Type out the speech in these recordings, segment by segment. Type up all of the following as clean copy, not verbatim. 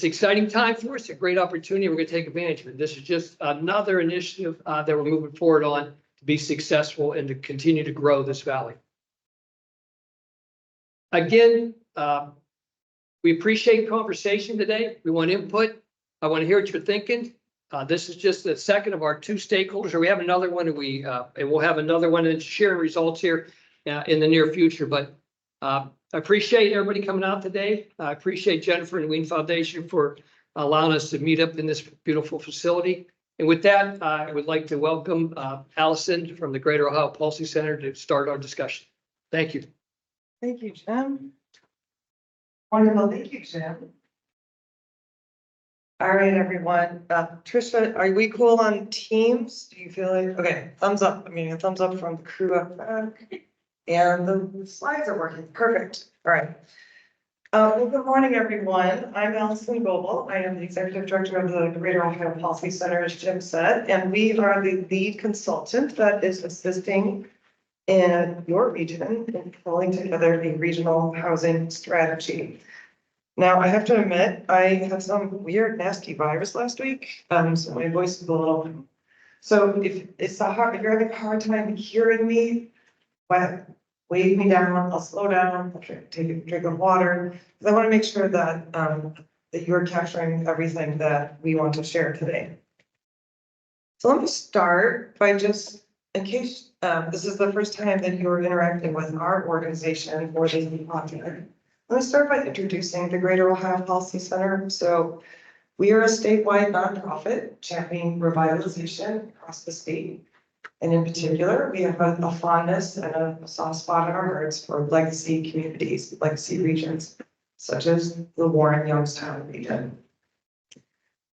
It's an exciting time for us, a great opportunity. We're going to take advantage of it. This is just another initiative that we're moving forward on to be successful and to continue to grow this valley. Again, we appreciate conversation today. We want input. I want to hear what you're thinking. This is just the second of our two stakeholders, or we have another one, and we'll have another one and sharing results here in the near future. But I appreciate everybody coming out today. I appreciate Jennifer and the Wien Foundation for allowing us to meet up in this beautiful facility. And with that, I would like to welcome Allison from the Greater Ohio Policy Center to start our discussion. Thank you. Thank you, Jim. Wonderful. Thank you, Jim. All right, everyone. Trisha, are we cool on Teams? Do you feel like, okay, thumbs up. I mean, a thumbs up from the crew up back. And the slides are working. Perfect. All right. Well, good morning, everyone. I'm Allison Goebel. I am the Executive Director of the Greater Ohio Policy Center, as Jim said, and we are the lead consultant that is assisting in your region in pulling together a regional housing strategy. Now, I have to admit, I had some weird, nasty virus last week, so my voice is a little. So if you're having a hard time hearing me, wave me down. I'll slow down. I'll take a drink of water because I want to make sure that that you're capturing everything that we want to share today. So let me start by just, in case this is the first time that you're interacting with our organization or the project. Let me start by introducing the Greater Ohio Policy Center. So we are a statewide nonprofit championing revitalization across the state. And in particular, we have a fondness and a soft spot in our hearts for legacy communities, legacy regions, such as the Warren Youngstown region.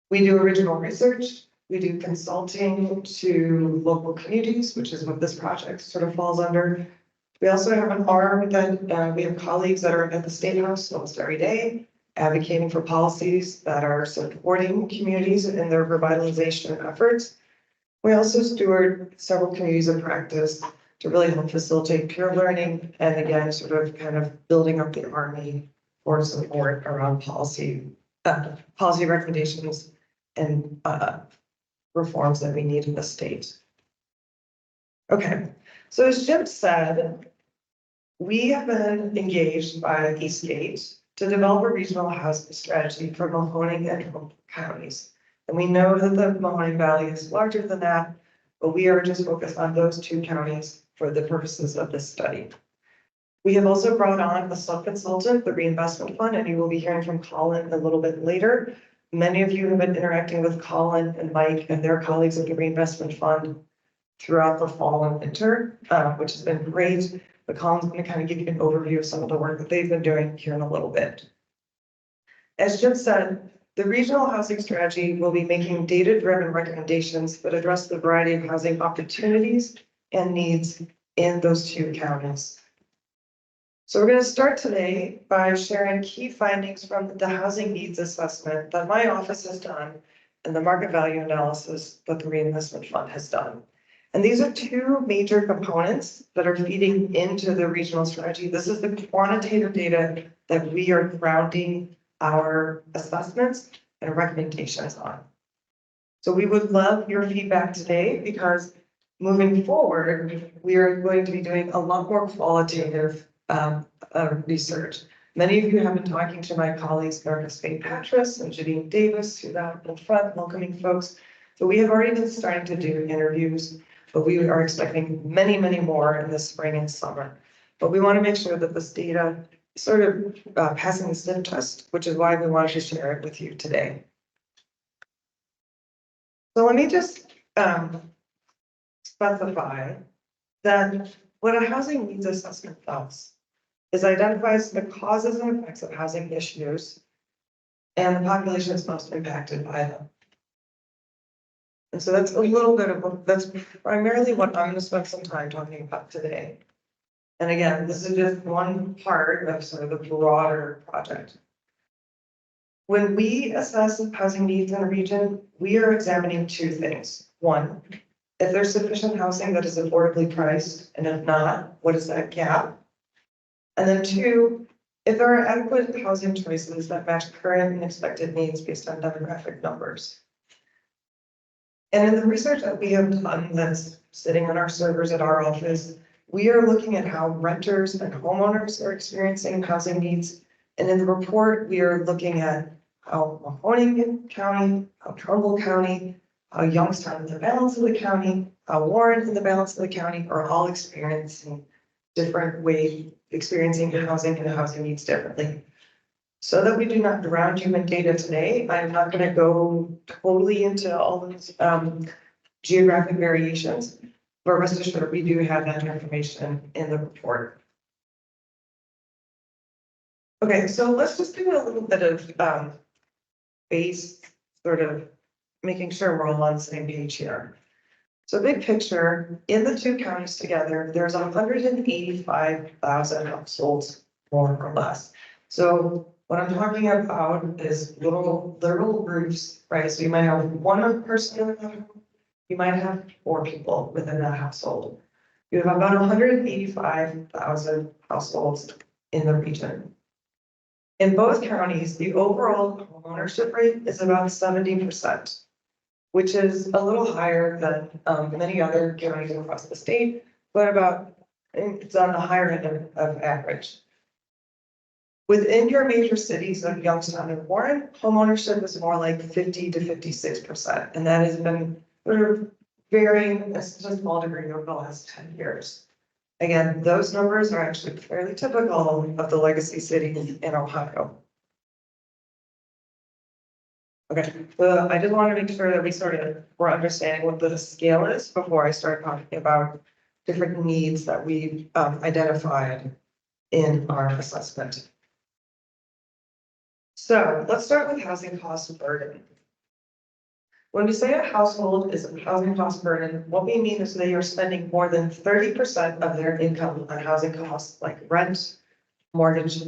We do original research. We do consulting to local communities, which is what this project sort of falls under. We also have an arm that we have colleagues that are at the State House almost every day, advocating for policies that are supporting communities in their revitalization efforts. We also steward several communities of practice to really help facilitate peer learning and again, sort of kind of building up the army for support around policy recommendations and reforms that we need in the state. Okay, so as Jim said, we have been engaged by Eastgate to develop a regional housing strategy for Mahoning and Humboldt counties. And we know that the Mahoning Valley is larger than that, but we are just focused on those two counties for the purposes of this study. We have also brought on a sub-consultant, the Reinvestment Fund, and you will be hearing from Colin a little bit later. Many of you have been interacting with Colin and Mike and their colleagues at the Reinvestment Fund throughout the fall and winter, which has been great. But Colin's going to kind of give you an overview of some of the work that they've been doing here in a little bit. As Jim said, the regional housing strategy will be making data-driven recommendations that address the variety of housing opportunities and needs in those two counties. So we're going to start today by sharing key findings from the housing needs assessment that my office has done and the market value analysis that the Reinvestment Fund has done. And these are two major components that are feeding into the regional strategy. This is the quantitative data that we are grounding our assessments and recommendations on. So we would love your feedback today because moving forward, we are going to be doing a lot more qualitative research. Many of you have been talking to my colleagues, Erica Spade-Patras and Janine Davis, who's out in front welcoming folks. So we have already been starting to do interviews, but we are expecting many, many more in the spring and summer. But we want to make sure that this data is sort of passing the sniff test, which is why we wanted to share it with you today. So let me just specify that what a housing needs assessment does is identifies the causes and effects of housing issues and the populations most impacted by them. And so that's a little bit of, that's primarily what I'm going to spend some time talking about today. And again, this is just one part of sort of the broader project. When we assess housing needs in a region, we are examining two things. One, if there's sufficient housing that is affordably priced, and if not, what is that gap? And then two, if there are adequate housing choices that match current and expected needs based on demographic numbers. And in the research that we have done that's sitting on our servers at our office, we are looking at how renters and homeowners are experiencing housing needs. And in the report, we are looking at how Mahoning County, how Trumbull County, how Youngstown in the balance of the county, how Warren in the balance of the county are all experiencing different ways, experiencing housing and housing needs differently. So that we do not drown you in data today, I'm not going to go totally into all those geographic variations, but rest assured we do have that information in the report. Okay, so let's just do a little bit of base sort of making sure we're all on the same page here. So big picture, in the two counties together, there's 185,000 households, more or less. So what I'm talking about is literal groups, right? So you might have one person in the home, you might have 4 people within that household. You have about 185,000 households in the region. In both counties, the overall homeownership rate is about 70%, which is a little higher than many other counties across the state, but it's on the higher end of average. Within your major cities of Youngstown and Warren, homeownership is more like 50 to 56%, and that has been sort of varying to a small degree over the last 10 years. Again, those numbers are actually fairly typical of the legacy cities in Ohio. Okay, so I just want to make sure that we're understanding what the scale is before I start talking about different needs that we've identified in our assessment. So let's start with housing cost burden. When we say a household is a housing cost burden, what we mean is they are spending more than 30% of their income on housing costs like rent, mortgage,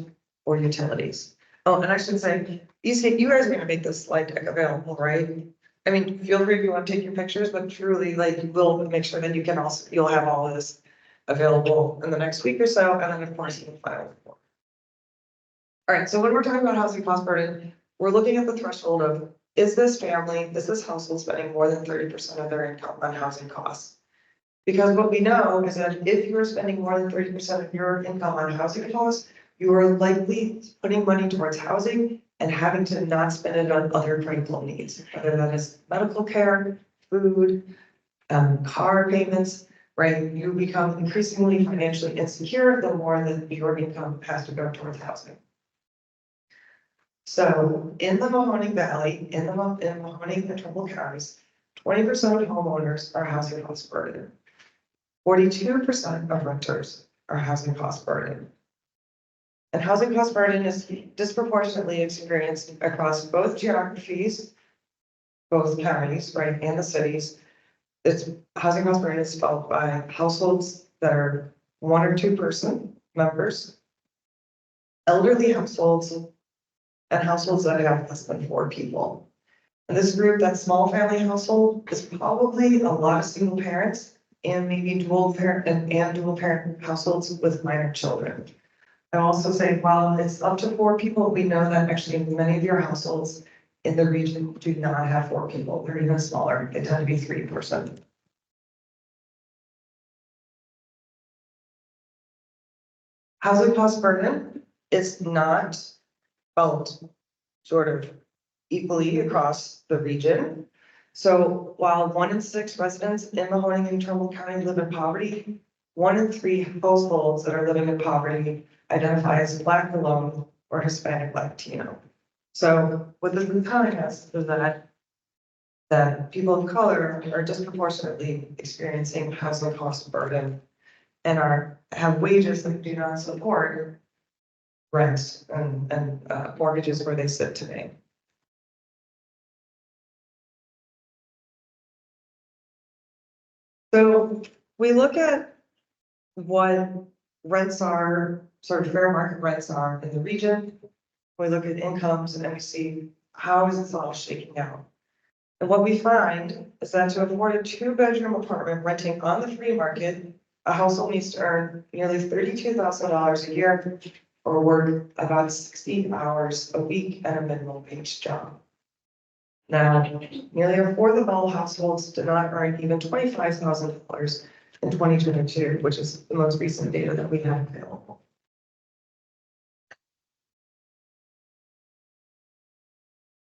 or utilities. Oh, and I should say, you guys are gonna make this slide deck available, right? I mean, feel free if you want to take your pictures, but truly, like, we'll make sure that you'll have all of this available in the next week or so, and then of course you can file. All right, so when we're talking about housing cost burden, we're looking at the threshold of, is this household spending more than 30% of their income on housing costs? Because what we know is that if you're spending more than 30% of your income on housing costs, you are likely putting money towards housing and having to not spend it on other critical needs, whether that is medical care, food, car payments, right? You become increasingly financially insecure the more that your income has to go towards housing. So in the Mahoning Valley, in Mahoning and Trumbull counties, 20% of homeowners are housing cost burden. 42% of renters are housing cost burden. And housing cost burden is disproportionately experienced across both geographies, both counties, right, and the cities. It's housing cost burden is felt by households that are 1 or 2 person members, elderly households, and households that have less than 4 people. And this group, that small family household, is probably a lot of single parents and maybe dual parent households with minor children. I also say, while it's up to 4 people, we know that actually many of your households in the region do not have 4 people. They're even smaller. They tend to be 3 person. Housing cost burden is not felt sort of equally across the region. So while 1 in 6 residents in Mahoning and Trumbull County live in poverty, 1 in 3 households that are living in poverty identify as Black alone or Hispanic Latino. So what this is telling us is that people of color are disproportionately experiencing housing cost burden and have wages that do not support rents and mortgages where they sit today. So we look at what rents are, sort of fair market rents are in the region. We look at incomes and then we see how is this all shaking out. And what we find is that to afford a 2-bedroom apartment renting on the free market, a household needs to earn nearly $32,000 a year or work about 60 hours a week at a minimum wage job. Now, nearly a fourth of all households did not earn even $25,000 in 2022, which is the most recent data that we have available.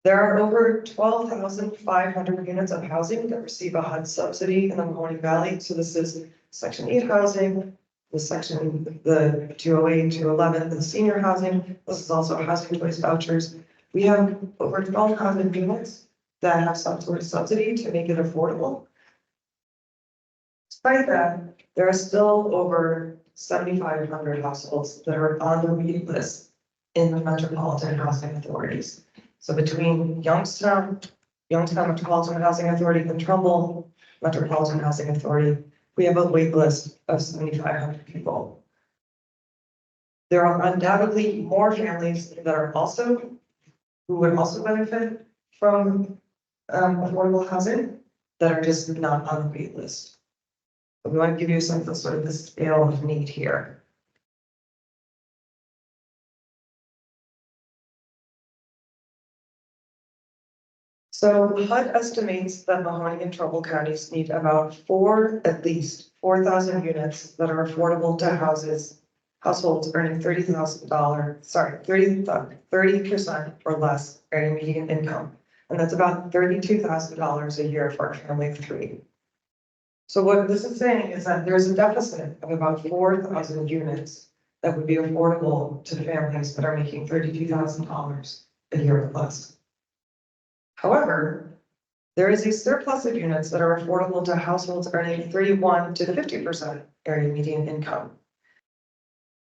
There are over 12,500 units of housing that receive a HUD subsidy in the Mahoning Valley. So this is Section 8 housing, the 208, 211, the senior housing. This is also housing choice vouchers. We have over 12,000 units that have some sort of subsidy to make it affordable. Despite that, there are still over 7,500 households that are on the wait list in the metropolitan housing authorities. So between Youngstown Metropolitan Housing Authority, and Trumbull Metropolitan Housing Authority, we have a wait list of 7,500 people. There are undoubtedly more families that are who would also benefit from affordable housing that are just not on the wait list. But we want to give you some sort of the scale of need here. So HUD estimates that Mahoning and Trumbull counties need about at least 4,000 units that are affordable to households earning $30% or less earning median income. And that's about $32,000 a year for a family of three. So what this is saying is that there's a deficit of about 4,000 units that would be affordable to families that are making $32,000 a year or less. However, there is a surplus of units that are affordable to households earning 31 to 50% area median income.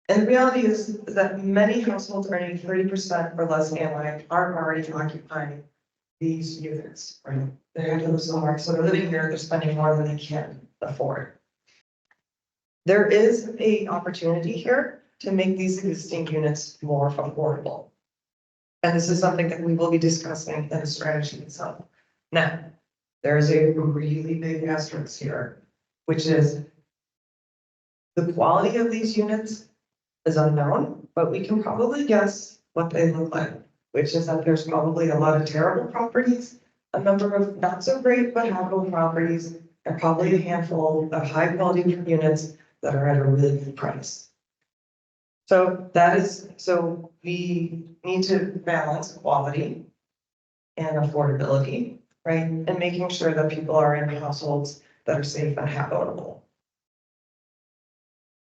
And the reality is that many households earning 30% or less annually aren't already occupying these units, right? They have to live somewhere, so they're living here, they're spending more than they can afford. There is an opportunity here to make these existing units more affordable. And this is something that we will be discussing in the strategy itself. Now, there is a really big asterisk here, which is the quality of these units is unknown, but we can probably guess what they look like, which is that there's probably a lot of terrible properties, a number of not so great but habitable properties, and probably a handful of high quality units that are at a really good price. So we need to balance quality and affordability, right? And making sure that people are in households that are safe and habitable.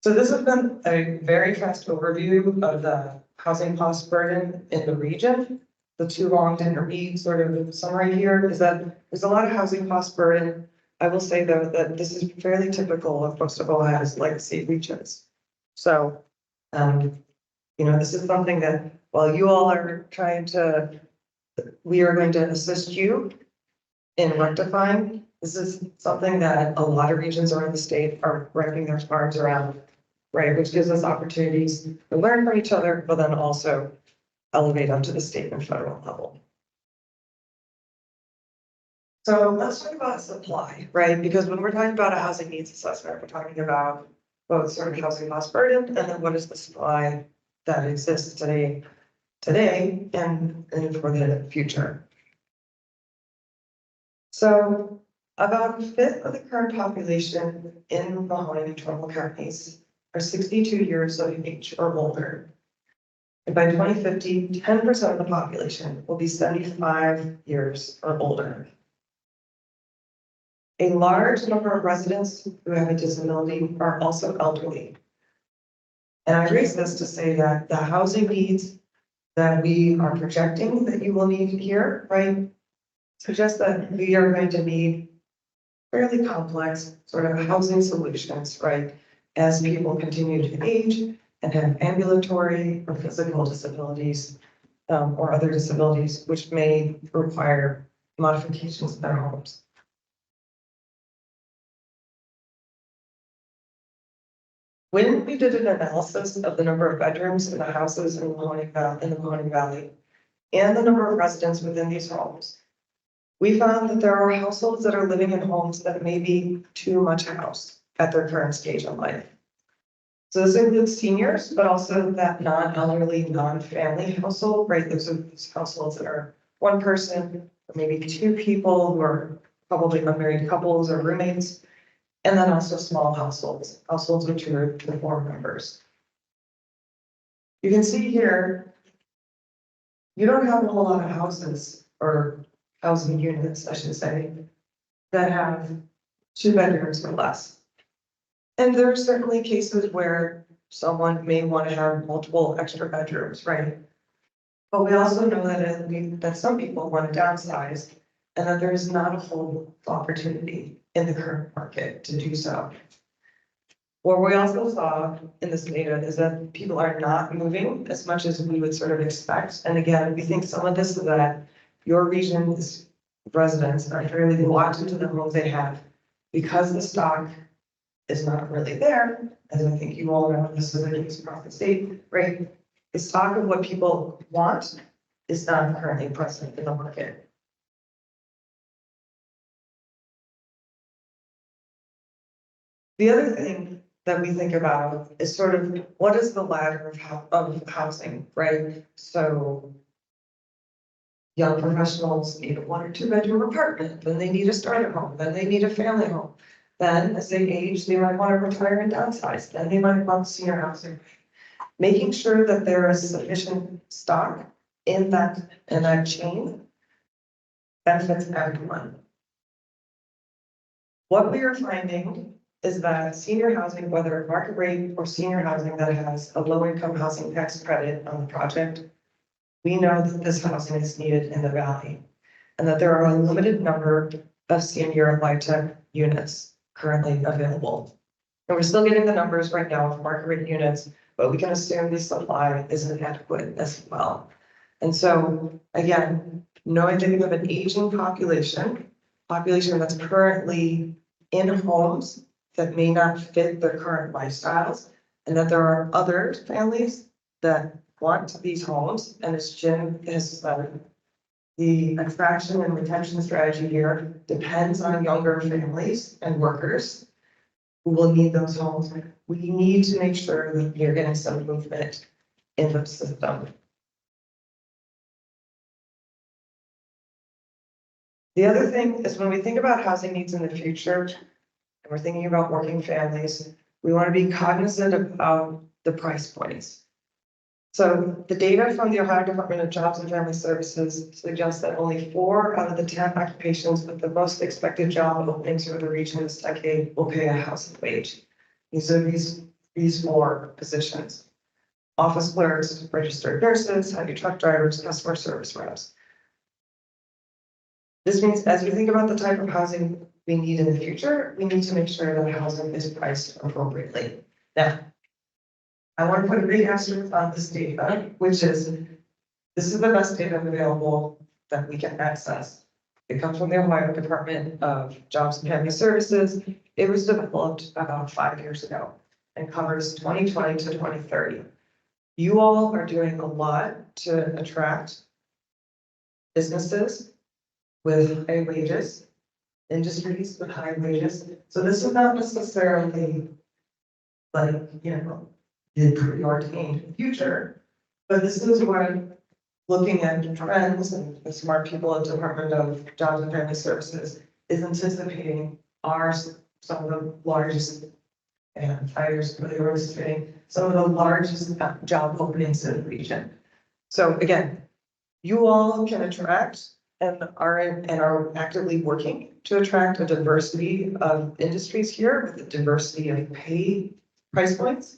So this has been a very fast overview of the housing cost burden in the region. The too long to read sort of summary here is that there's a lot of housing cost burden. I will say though that this is fairly typical of most of Ohio's legacy regions. So this is something that while you all are we are going to assist you in rectifying. This is something that a lot of regions around the state are wrapping their arms around, right? Which gives us opportunities to learn from each other, but then also elevate up to the state and federal level. So let's talk about supply, right? Because when we're talking about a housing needs assessment, we're talking about both sort of housing cost burden and then what is the supply that exists today and for the future. So about a fifth of the current population in Mahoning and Trumbull counties are 62 years of age or older. And by 2050, 10% of the population will be 75 years or older. A large number of residents who have a disability are also elderly. And I raise this to say that the housing needs that we are projecting that you will need here, right, suggest that we are going to need fairly complex sort of housing solutions, right, as people continue to age and have ambulatory or physical disabilities or other disabilities which may require modifications in their homes. When we did an analysis of the number of bedrooms in the houses in the Mahoning Valley and the number of residents within these homes, we found that there are households that are living in homes that may be too much house at their current stage in life. So this includes seniors, but also that non-elderly, non-family household, right? Those are those households that are one person, or maybe two people who are probably unmarried couples or roommates. And then also small households, households with two to four members. You can see here, you don't have a whole lot of houses or housing units, I should say, that have 2 bedrooms or less. And there are certainly cases where someone may want to have multiple extra bedrooms, right? But we also know that some people want to downsize and that there is not a whole opportunity in the current market to do so. What we also saw in this data is that people are not moving as much as we would sort of expect. And again, we think some of this is that your region's residents are fairly locked into the homes they have because the stock is not really there, as I think you all know, this is the case across the state, right? The stock of what people want is not currently present in the market. The other thing that we think about is sort of what is the ladder of housing, right? So young professionals need a 1 or 2 bedroom apartment, then they need a starter home, then they need a family home. Then as they age, they might want to retire and downsize, then they might want senior housing. Making sure that there is sufficient stock in that chain benefits everyone. What we are finding is that senior housing, whether market rate or senior housing that has a low income housing tax credit on the project, we know that this housing is needed in the valley and that there are a limited number of senior LIHTC units currently available. And we're still getting the numbers right now of market rate units, but we can assume the supply is inadequate as well. And so again, knowing that you have an aging population that's currently in homes that may not fit their current lifestyles, and that there are other families that want these homes, and as Jim has said, the attraction and retention strategy here depends on younger families and workers who will need those homes. We need to make sure that you're getting some movement in the system. The other thing is when we think about housing needs in the future, and we're thinking about working families, we want to be cognizant about the price points. So the data from the Ohio Department of Jobs and Family Services suggests that only 4 out of the 10 occupations with the most expected job openings for the region this decade will pay a housing wage. These are these 4 positions: office clerks, registered nurses, heavy truck drivers, customer service reps. This means as we think about the type of housing we need in the future, we need to make sure that housing is priced appropriately. Now, I want to put a big asterisk on this data, which is, this is the best data available that we can access. It comes from the Ohio Department of Jobs and Family Services. It was developed about 5 years ago and covers 2020 to 2030. You all are doing a lot to attract businesses with high wages, industries with high wages. So this is not necessarily like, the preordained future, but this is where looking at trends and the smart people at the Department of Jobs and Family Services is anticipating are some of the largest, and 5 years ago they were anticipating some of the largest job openings in the region. So again, you all can attract and are actively working to attract a diversity of industries here with a diversity of pay price points,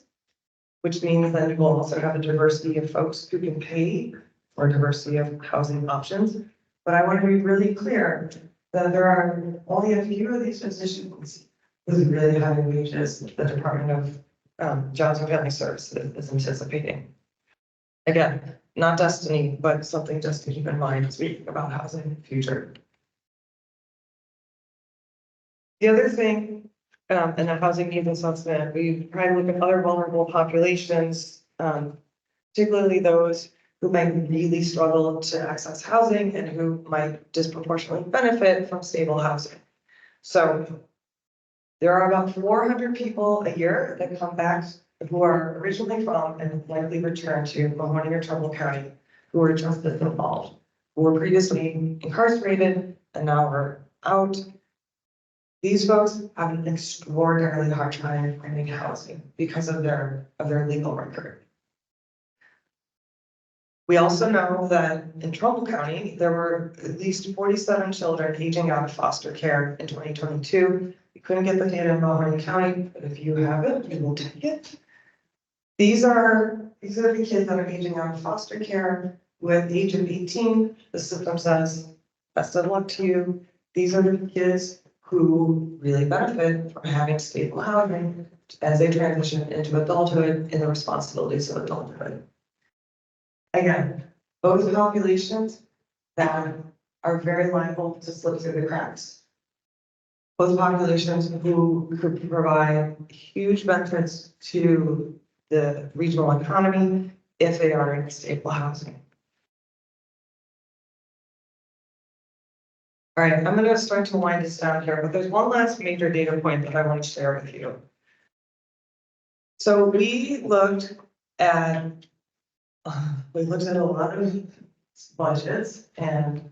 which means that we'll also have a diversity of folks who can pay for diversity of housing options. But I want to be really clear that there are only a few of these positions with really high wages the Department of Jobs and Family Services is anticipating. Again, not destiny, but something just to keep in mind as we think about housing in the future. The other thing, in the housing needs assessment, we try to look at other vulnerable populations, particularly those who might really struggle to access housing and who might disproportionately benefit from stable housing. So there are about 400 people a year that come back who are originally from and likely returned to Mahoney or Trumbull County, who were justice involved, who were previously incarcerated and now are out. These folks have an extraordinarily hard time finding housing because of their legal record. We also know that in Trumbull County, there were at least 47 children aging out of foster care in 2022. We couldn't get the data in Mahoney County, but if you have it, we will take it. These are the kids that are aging out of foster care with the age of 18. The system says, best of luck to you. These are the kids who really benefit from having stable housing as they transition into adulthood and the responsibilities of adulthood. Again, both populations that are very liable to slip through the cracks. Both populations who could provide huge benefits to the regional economy if they are in stable housing. All right, I'm going to start to wind this down here, but there's one last major data point that I want to share with you. So we looked at a lot of budgets and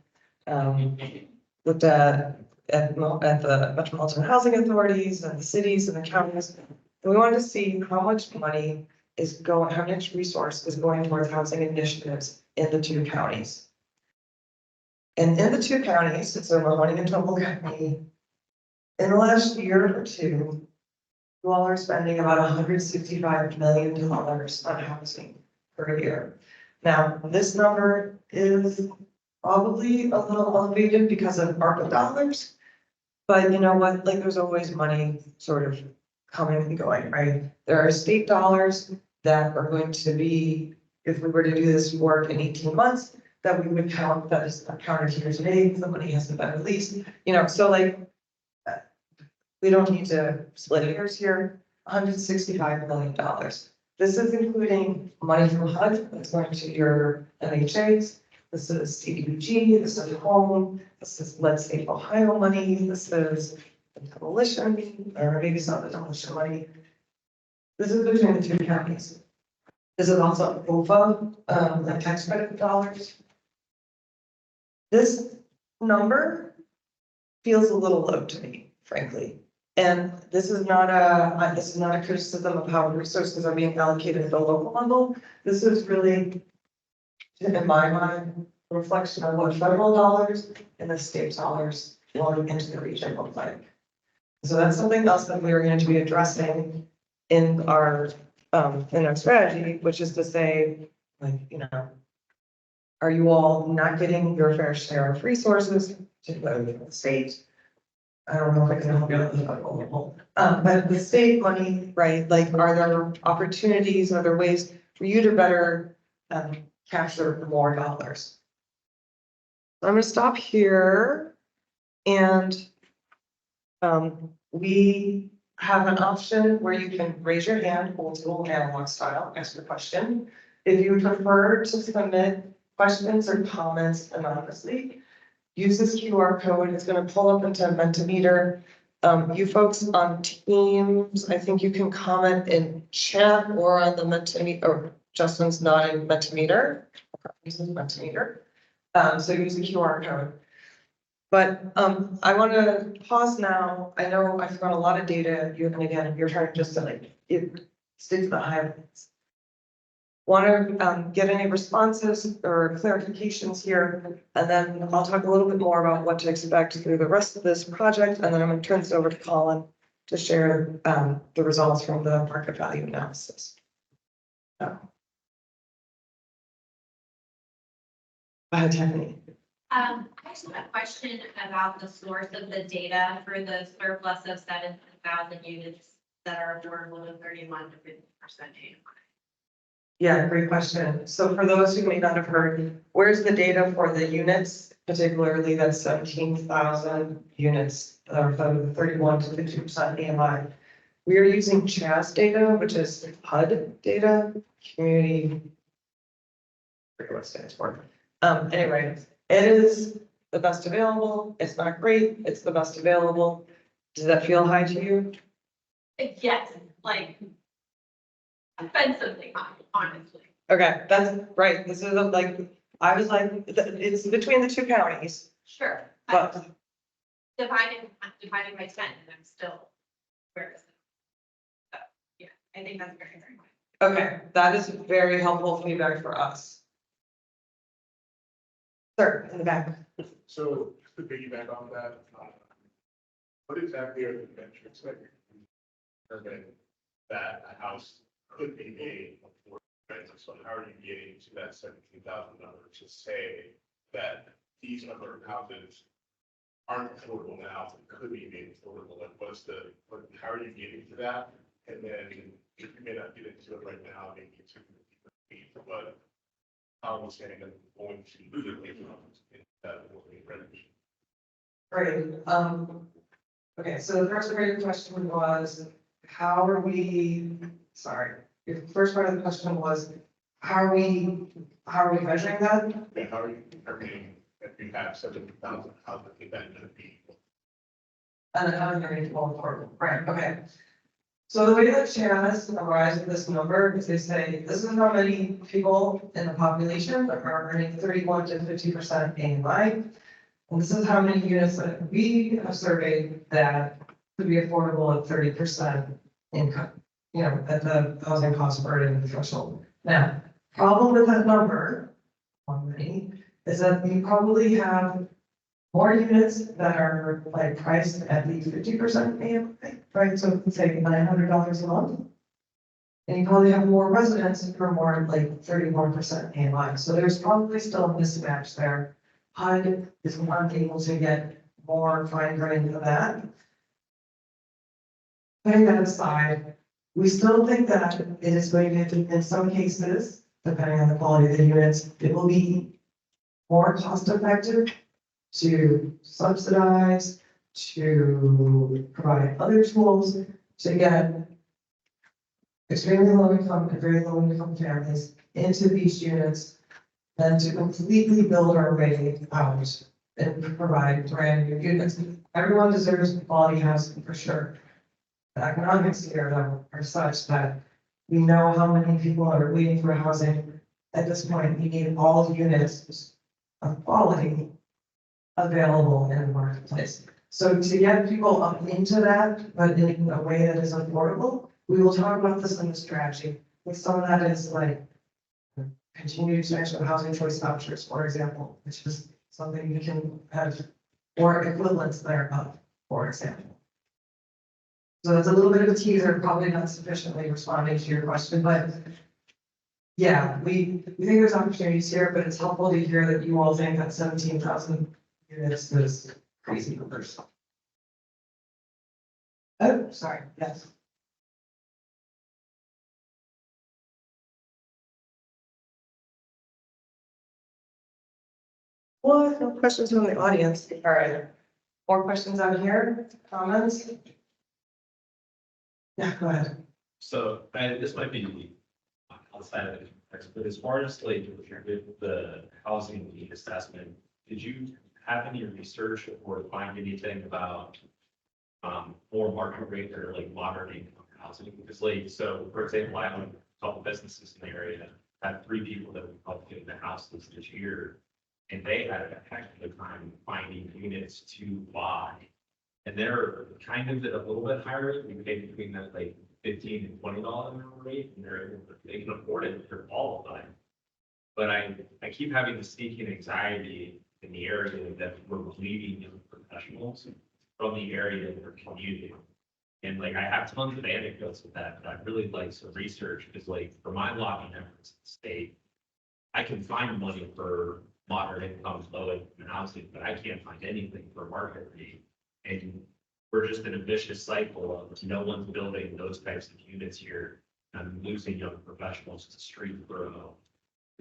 looked at the metropolitan housing authorities and the cities and the counties. And we wanted to see how much money is going, how much resource is going towards housing initiatives in the two counties. And in the two counties, so Mahoney and Trumbull County, in the last year or two, you all are spending about $165 million on housing per year. Now, this number is probably a little elevated because of ARPA dollars, but you know what, like there's always money sort of coming and going, right? There are state dollars that are going to be, if we were to do this work in 18 months, that we would count, that is counted here today, the money hasn't been released, you know, so like, we don't need to split hairs here, $165 million. This is including money from HUD that's going to your MHAs. This is CDBG, this is home, this is Let's Save Ohio money, this is the demolition, or maybe it's not the demolition money. This is between the two counties. This is also OFA, the tax credit dollars. This number feels a little low to me, frankly. And this is not a criticism of how resources are being allocated at the local level. This is really, in my mind, a reflection of what federal dollars and the state dollars flowing into the region look like. So that's something else that we are going to be addressing in our strategy, which is to say, like, you know, are you all not getting your fair share of resources, particularly from the state? I don't know if I can help you with the federal level, but the state money, right? Like, are there opportunities, are there ways for you to better capture more dollars? So I'm going to stop here, and we have an option where you can raise your hand, old school analog style, ask your question. If you prefer to submit questions or comments anonymously, use this QR code. It's going to pull up into Mentimeter. You folks on Teams, I think you can comment in chat or on the Mentimeter, or Justin's not in Mentimeter. Uses Mentimeter. So use the QR code. But I want to pause now. I know I've got a lot of data. And again, you're trying just to like stick to the highlights. Want to get any responses or clarifications here, and then I'll talk a little bit more about what to expect through the rest of this project, and then I'm going to turn this over to Colin to share the results from the market value analysis. Go ahead, Tiffany. I just have a question about the source of the data for the surplus of 7,000 units that are affordable to 31 to 50% AMI. Yeah, great question. So for those who may not have heard, where's the data for the units, particularly that 17,000 units that are from 31 to 50% AMI? We are using CHAS data, which is HUD data, community. I forget what it stands for. Anyway, it is the best available. It's not great. It's the best available. Does that feel high to you? Yes, like offensively high, honestly. Okay, that's right. This is like, I was like, it's between the two counties, Sure. but Divided by 10, and I'm still, where is it? So, yeah, I think that's very, very high. okay, that is very helpful feedback for us. Sir, in the back. So just to piggyback on that, what exactly are the metrics that you're determining that a house could be made for rent? So how are you getting to that 17,000 number to say that these number of houses aren't affordable now, but could be made affordable? Like how are you getting to that? And then you may not get into it right now, maybe to, but how are we saying that we're going to do it in that range? Great, okay, so the first part of the question was, how are we, sorry, your first part of the question was, how are we measuring that? Yeah, how are you determining if you have 70,000, how the event going to be? And how are we affordable, right, okay. So the way that Shannon's arrives at this number is they say, this is how many people in the population are earning 31 to 50% AMI. And this is how many units that we have surveyed that could be affordable at 30% income, you know, at the housing cost burden threshold. Now, problem with that number, one many, is that you probably have more units that are like priced at the 50% AMI, right? So say $900 a month. And you probably have more residents who are more like 31% AMI. So there's probably still a mismatch there. HUD is not able to get more fine grained than that. Putting that aside, we still think that it is going to, in some cases, depending on the quality of the units, it will be more cost effective to subsidize, to provide other tools to get extremely low income and very low income families into these units than to completely build our way out and provide brand new units. Everyone deserves quality housing for sure. The economics here though are such that we know how many people are waiting for housing. At this point, we need all units of quality available in the marketplace. So to get people up into that, but in a way that is affordable, we will talk about this in the strategy. But some of that is like continued expansion of housing choice vouchers, for example, which is something you can have, or equivalents thereof, for example. So that's a little bit of a teaser, probably not sufficiently responding to your question, but yeah, we think there's opportunities here, but it's helpful to hear that you all think that 17,000 units is crazy numbers. Oh, sorry, yes. Well, no questions from the audience. All right. More questions out here? Comments? Yeah, go ahead. So this might be outside of the context, but as far as like with the housing need assessment, did you have any research or find anything about more market rate or like moderate income housing? Because like, so for example, I own a couple businesses in the area, had 3 people that would help get into houses this year. And they had a heck of a time finding units to buy. And they're kind of at a little bit higher rate. We pay between that like $15 and $20 an hour rate, and they can afford it if they're qualified. But I keep having the sneaking anxiety in the area that we're bleeding young professionals from the area that we're commuting. And like I have tons of anecdotes with that, but I'd really like some research because like for my lobbying efforts in the state, I can find money for moderate income, low income housing, but I can't find anything for market rate. And we're just in a vicious cycle of no one's building those types of units here. I'm losing young professionals to Streetsboro,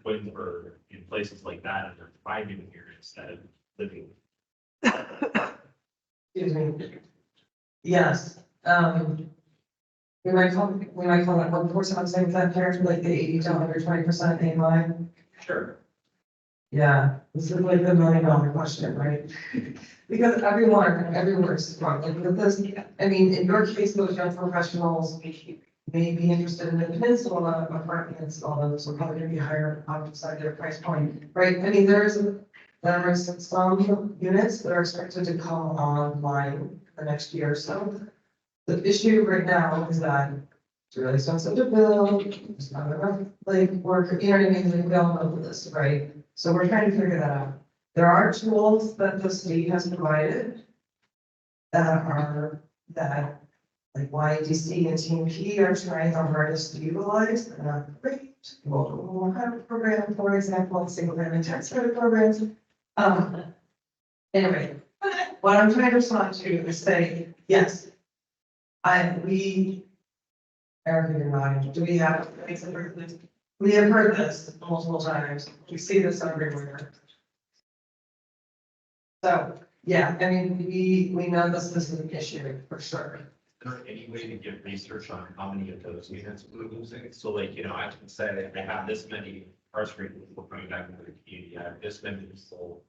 Twinsburg, in places like that, and they're finding them here instead of living. Excuse me. Yes, we might call that workforce housing, that compared to like the 80 to 120% AMI. Sure. Yeah, this is like the $1 million question, right? Because everyone is struggling with this. I mean, in your case, those young professionals may be interested in the peninsula apartments, although those are probably gonna be higher outside their price point, right? I mean, there are some units that are expected to come online the next year or so. The issue right now is that it's really expensive to build, it's not enough, like, work, you know what I mean, like, we all know this, right? So we're trying to figure that out. There are tools that the state has provided that like YDC and TMP are trying our hardest to utilize, they're not great. We'll have a program, for example, single family tax credit programs. Anyway, what I'm trying to respond to is say, yes, Eric, you're nodding, do we have, we have heard this multiple times, we see this everywhere. So, yeah, I mean, we know this is an issue for sure. Is there any way to get research on how many of those units we're losing? So like, I can say I have this many incarcerated people coming back into the community, I have this many people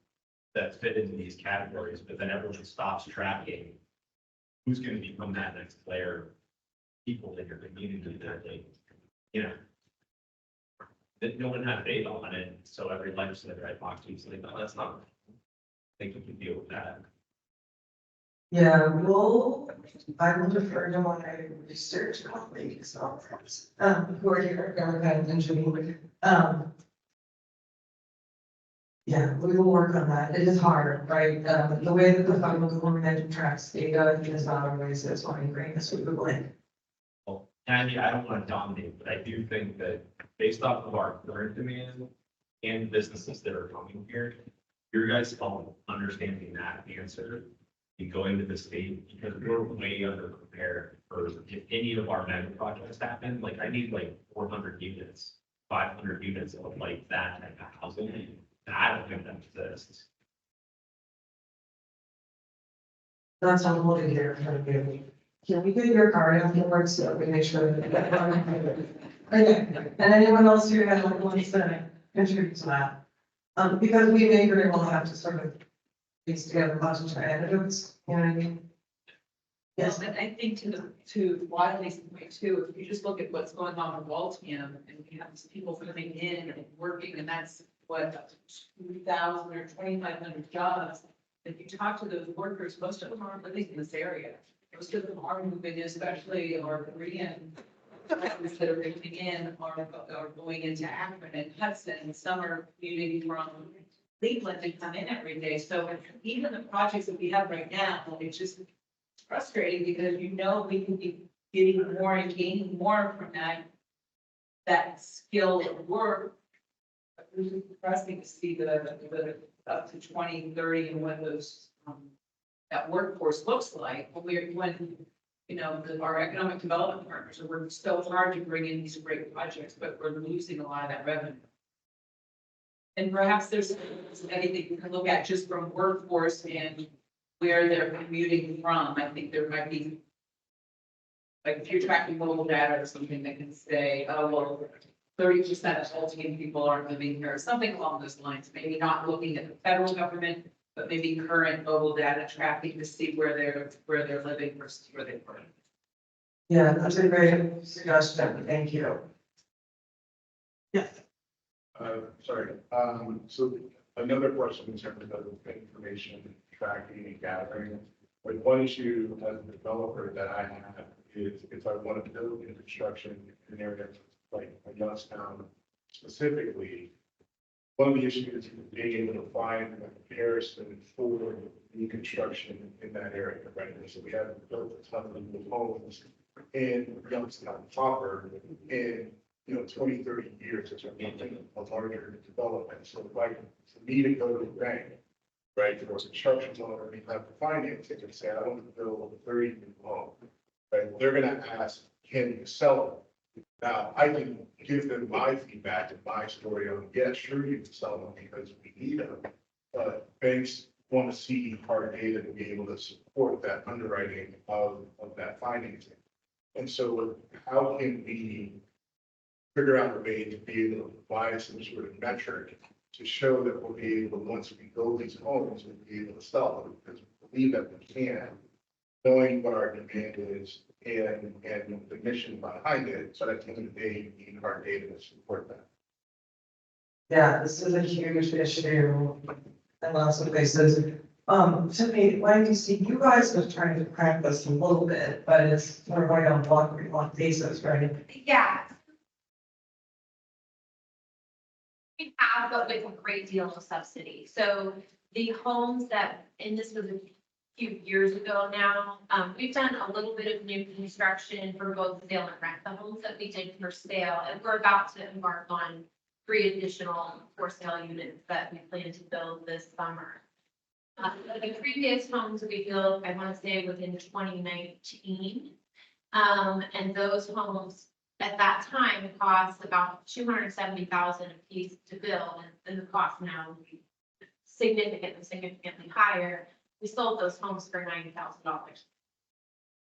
that fit into these categories, but then everyone stops tracking who's gonna become that next layer of people in your community that that no one had data on it, so every legislator I talk to is like, no, that's not. I think we can deal with that. Yeah, I will defer to my research colleagues, who are here, Erica and Janine. Yeah, we will work on that. It is hard, right? The way that the federal government tracks data is not always as fine grained as we would like. Well, and I mean, I don't want to dominate, but I do think that based off of our current demand and businesses that are coming here, your guys all understanding that answer and going to the state, because we're way under prepared for if any of our mega projects happen, like I need like 400 units, 500 units of like that type of housing, and I don't think that exists. That's what we'll do here. Can we get your card afterwards so we make sure that. Okay, and anyone else who has wants to contribute to that? Because we may very well have to sort of piece together lots of anecdotes, you know what I mean? Yes, And I think to Wiley's point too, if you just look at what's going on in Waltham and we have these people coming in and working, and that's what, 2,000 or 2,500 jobs. If you talk to those workers, most of them aren't living in this area. Most of them are moving, especially our Korean workers that are coming in are going into Akron and Hudson. Some are commuting from Cleveland and come in every day. So even the projects that we have right now, it's just frustrating because we can be getting more and gaining more from that skill of work. It's depressing to see the up to 2030 and what those that workforce looks like when our economic development partners are working so hard to bring in these great projects, but we're losing a lot of that revenue. And perhaps there's anything you can look at just from workforce and where they're commuting from. I think there might be, like, if you're tracking mobile data or something that can say, oh, well, 30% of Altian people aren't living here, or something along those lines. Maybe not looking at the federal government, but maybe current mobile data tracking to see where they're living versus where they work. yeah, that's a great suggestion, thank you. Yes. Sorry, so another question in terms of information tracking and gathering. Like one issue as a developer that I have is if I want to build new construction in an area like Youngstown specifically, one of the issues is being able to find a comparison for new construction in that area, right? So we haven't built a ton of new homes in Youngstown proper in 20, 30 years, it's a larger development. So like for me to go to the bank, right, for a construction loan, or have the financing and say, I want to build a 30 new home, right? They're gonna ask, can you sell it? Now, I can give them my feedback and my story on, yeah, sure, you can sell them because we need them. But banks want to see hard data to be able to support that underwriting of that financing. And so how can we figure out a way to be able to provide some sort of metric to show that we'll be able, once we build these homes, we'll be able to sell them, because we believe that we can, knowing what our demand is and the mission behind it, but at the end of the day, you need hard data to support that. Yeah, this is a huge issue in lots of places. To me, like you see, you guys are trying to crack this a little bit, but it's sort of going on block basis, right? Yeah. We have, but with a great deal of subsidy. So the homes that, and this was a few years ago now, we've done a little bit of new construction for both sale and rent. The homes that we did for sale, and we're about to embark on 3 additional for sale units that we plan to build this summer. The previous homes we built, I want to say within 2019. And those homes at that time cost about $270,000 a piece to build, and the cost now would be significantly higher. We sold those homes for $90,000.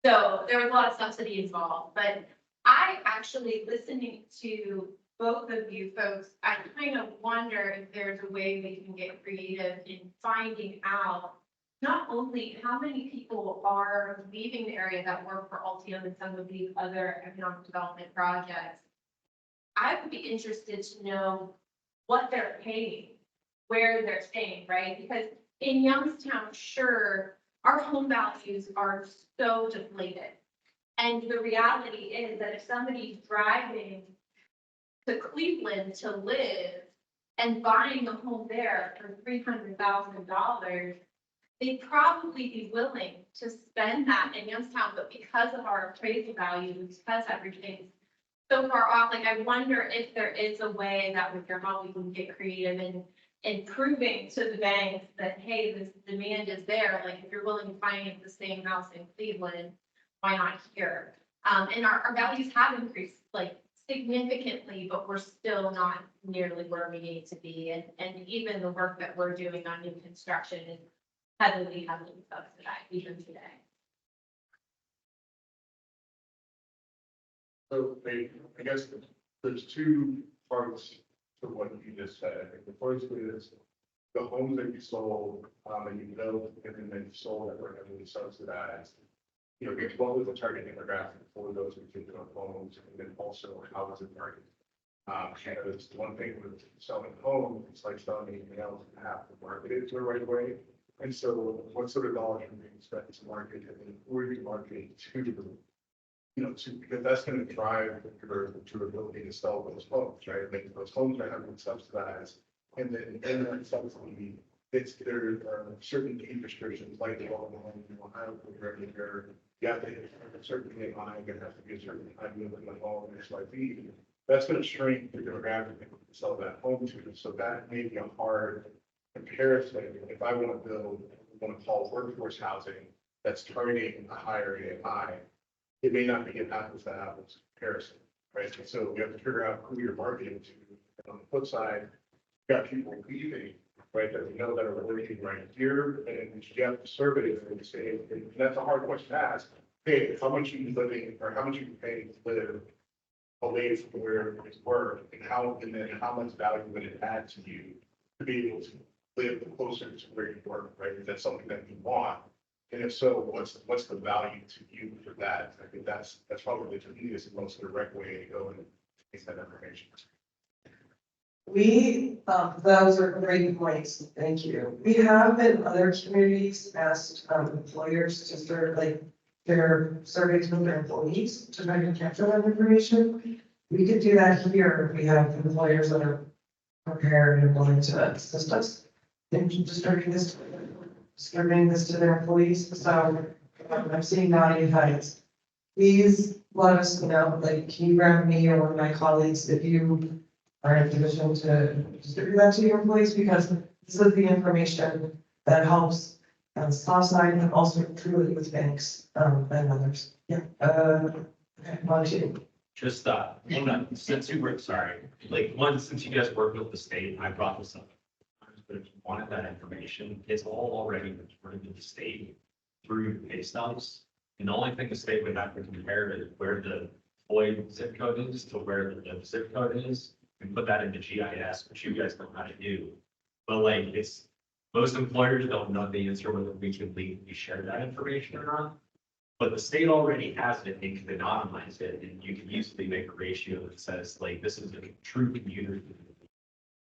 So there was a lot of subsidy involved, but I actually, listening to both of you folks, I kind of wonder if there's a way we can get creative in finding out not only how many people are leaving the area that work for Altium and some of these other economic development projects. I would be interested to know what they're paying, where they're staying, right? Because in Youngstown, sure, our home values are so deflated. And the reality is that if somebody's driving to Cleveland to live and buying a home there for $300,000, they'd probably be willing to spend that in Youngstown, but because of our appraisal values, because everything's so far off, like I wonder if there is a way that with your home, we can get creative and proving to the banks that, hey, this demand is there. Like if you're willing to finance the same house in Cleveland, why not here? And our values have increased like significantly, but we're still not nearly where we need to be. And even the work that we're doing on new construction is heavily subsidized even today. So I guess there's 2 parts to what you just said. I think the first is the homes that you sold, and you built, and then you sold that were heavily subsidized. You know, what was the target demographic for those particular homes, and then also how was it marketed? Because one thing with selling a home, it's like selling anything else, you have to market it the right way. And so what sort of dollars are being spent to market it, and who are you marketing to? You know, because that's going to drive your ability to sell those homes, right? Like those homes are having subsidized, and then in that subsidy, there are certain age restrictions, like the all the home in Ohio, where you have to hit a certain AMI, you have to be a certain time limit in the home, and XYZ. That's going to shrink the demographic that you can sell that home to. So that may be a hard comparison. If I want to build, want to call workforce housing that's targeting a higher AMI, it may not be an apples to apples comparison, right? And so we have to figure out who you're marketing to. And on the flip side, you got people leaving, right, that we know that are working right here, and you have to survey them and say, and that's a hard question to ask. Hey, how much are you living, or how much are you paying to live away from where you work, and then how much value would it add to you to be able to live closer to where you work, right? Is that something that you want? And if so, what's the value to you for that? I think that's probably to me is the most direct way to go and take that information. Those are great points. Thank you. We have in other communities asked employers to start like their surveys with their employees to try to capture that information. We could do that here if we have employers that are prepared and willing to assist us in distributing this to their employees. So I'm seeing value heights. Please let us know, like, can you grab me or one of my colleagues if you are in a position to distribute that to your employees, because this is the information that helps on the soft side and also truly with banks and others. Yeah. Okay, on to you. Just, since you were, sorry, since you guys work with the state, I brought this up. But if you wanted that information, it's all already reported to the state through your pay stubs. And the only thing the state would have to compare is where the employee zip code is to where the zip code is, and put that into GIS, which you guys know how to do. But most employers don't know the answer whether we can legally share that information or not. But the state already has it and can anonymize it, and you can easily make a ratio that says like, this is a true community.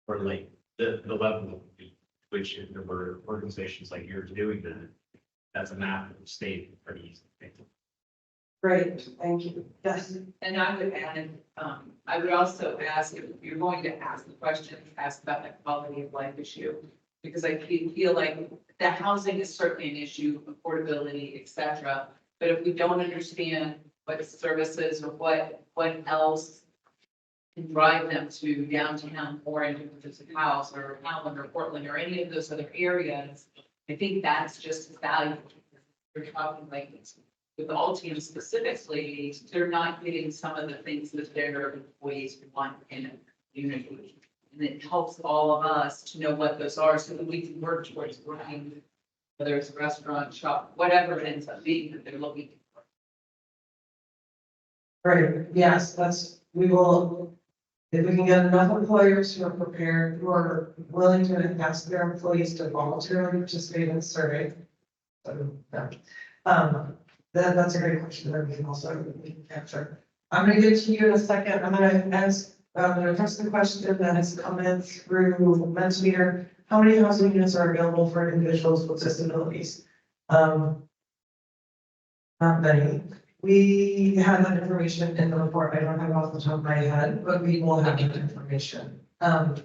Or like the level of, which if there were organizations like yours doing that, that's a map of the state pretty easy. Great, thank you. Yes. And I would add, I would also ask, if you're going to ask the question, ask about the quality of life issue. Because I feel like the housing is certainly an issue, affordability, et cetera. But if we don't understand what services or what else can drive them to downtown or into a house or Howland or Portland or any of those other areas, I think that's just as valuable. We're talking like with the Altium specifically, they're not getting some of the things that their employees want in a community. And it helps all of us to know what those are so that we can work towards working, whether it's a restaurant, shop, whatever it ends up being that they're looking for. Great, yes, we will, if we can get enough employers who are prepared, who are willing to ask their employees to voluntarily participate in the survey. So, yeah. That's a great question that we can also capture. I'm gonna give to you in a second. I'm gonna address the question that has come in through Mentimeter. How many housing units are available for individuals with disabilities? Not many. We have that information in the report. I don't have it off the top of my head, but we will have that information. As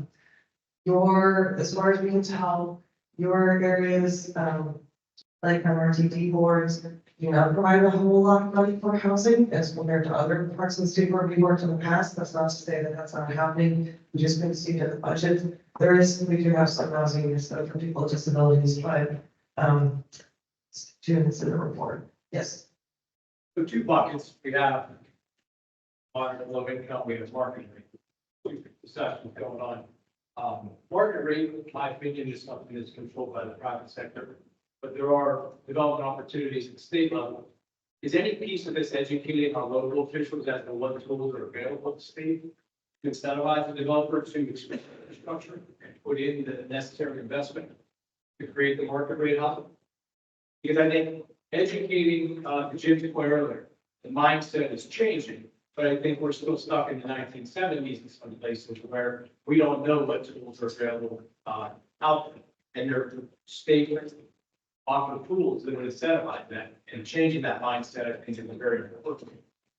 far as we can tell, your areas, like MRTD boards, do not provide a whole lot of money for housing as compared to other parts of the state where we worked in the past. That's not to say that that's not happening. We just couldn't see it in the budget. We do have some housing units that are for people with disabilities, but students in the report. Yes. So two buckets we have. Moderate, low income, we have market rate. Two sessions going on. Market rate, in my opinion, is something that's controlled by the private sector. But there are development opportunities at the state level. Is any piece of this educating our local officials as to what tools are available at the state to incentivize the developer to expand infrastructure and put in the necessary investment to create the market rate hub? Because I think educating, Jim's point earlier, the mindset is changing, but I think we're still stuck in the 1970s in some places where we don't know what tools are available out there. And they're state offer tools that would incentivize that, and changing that mindset, I think, is a very important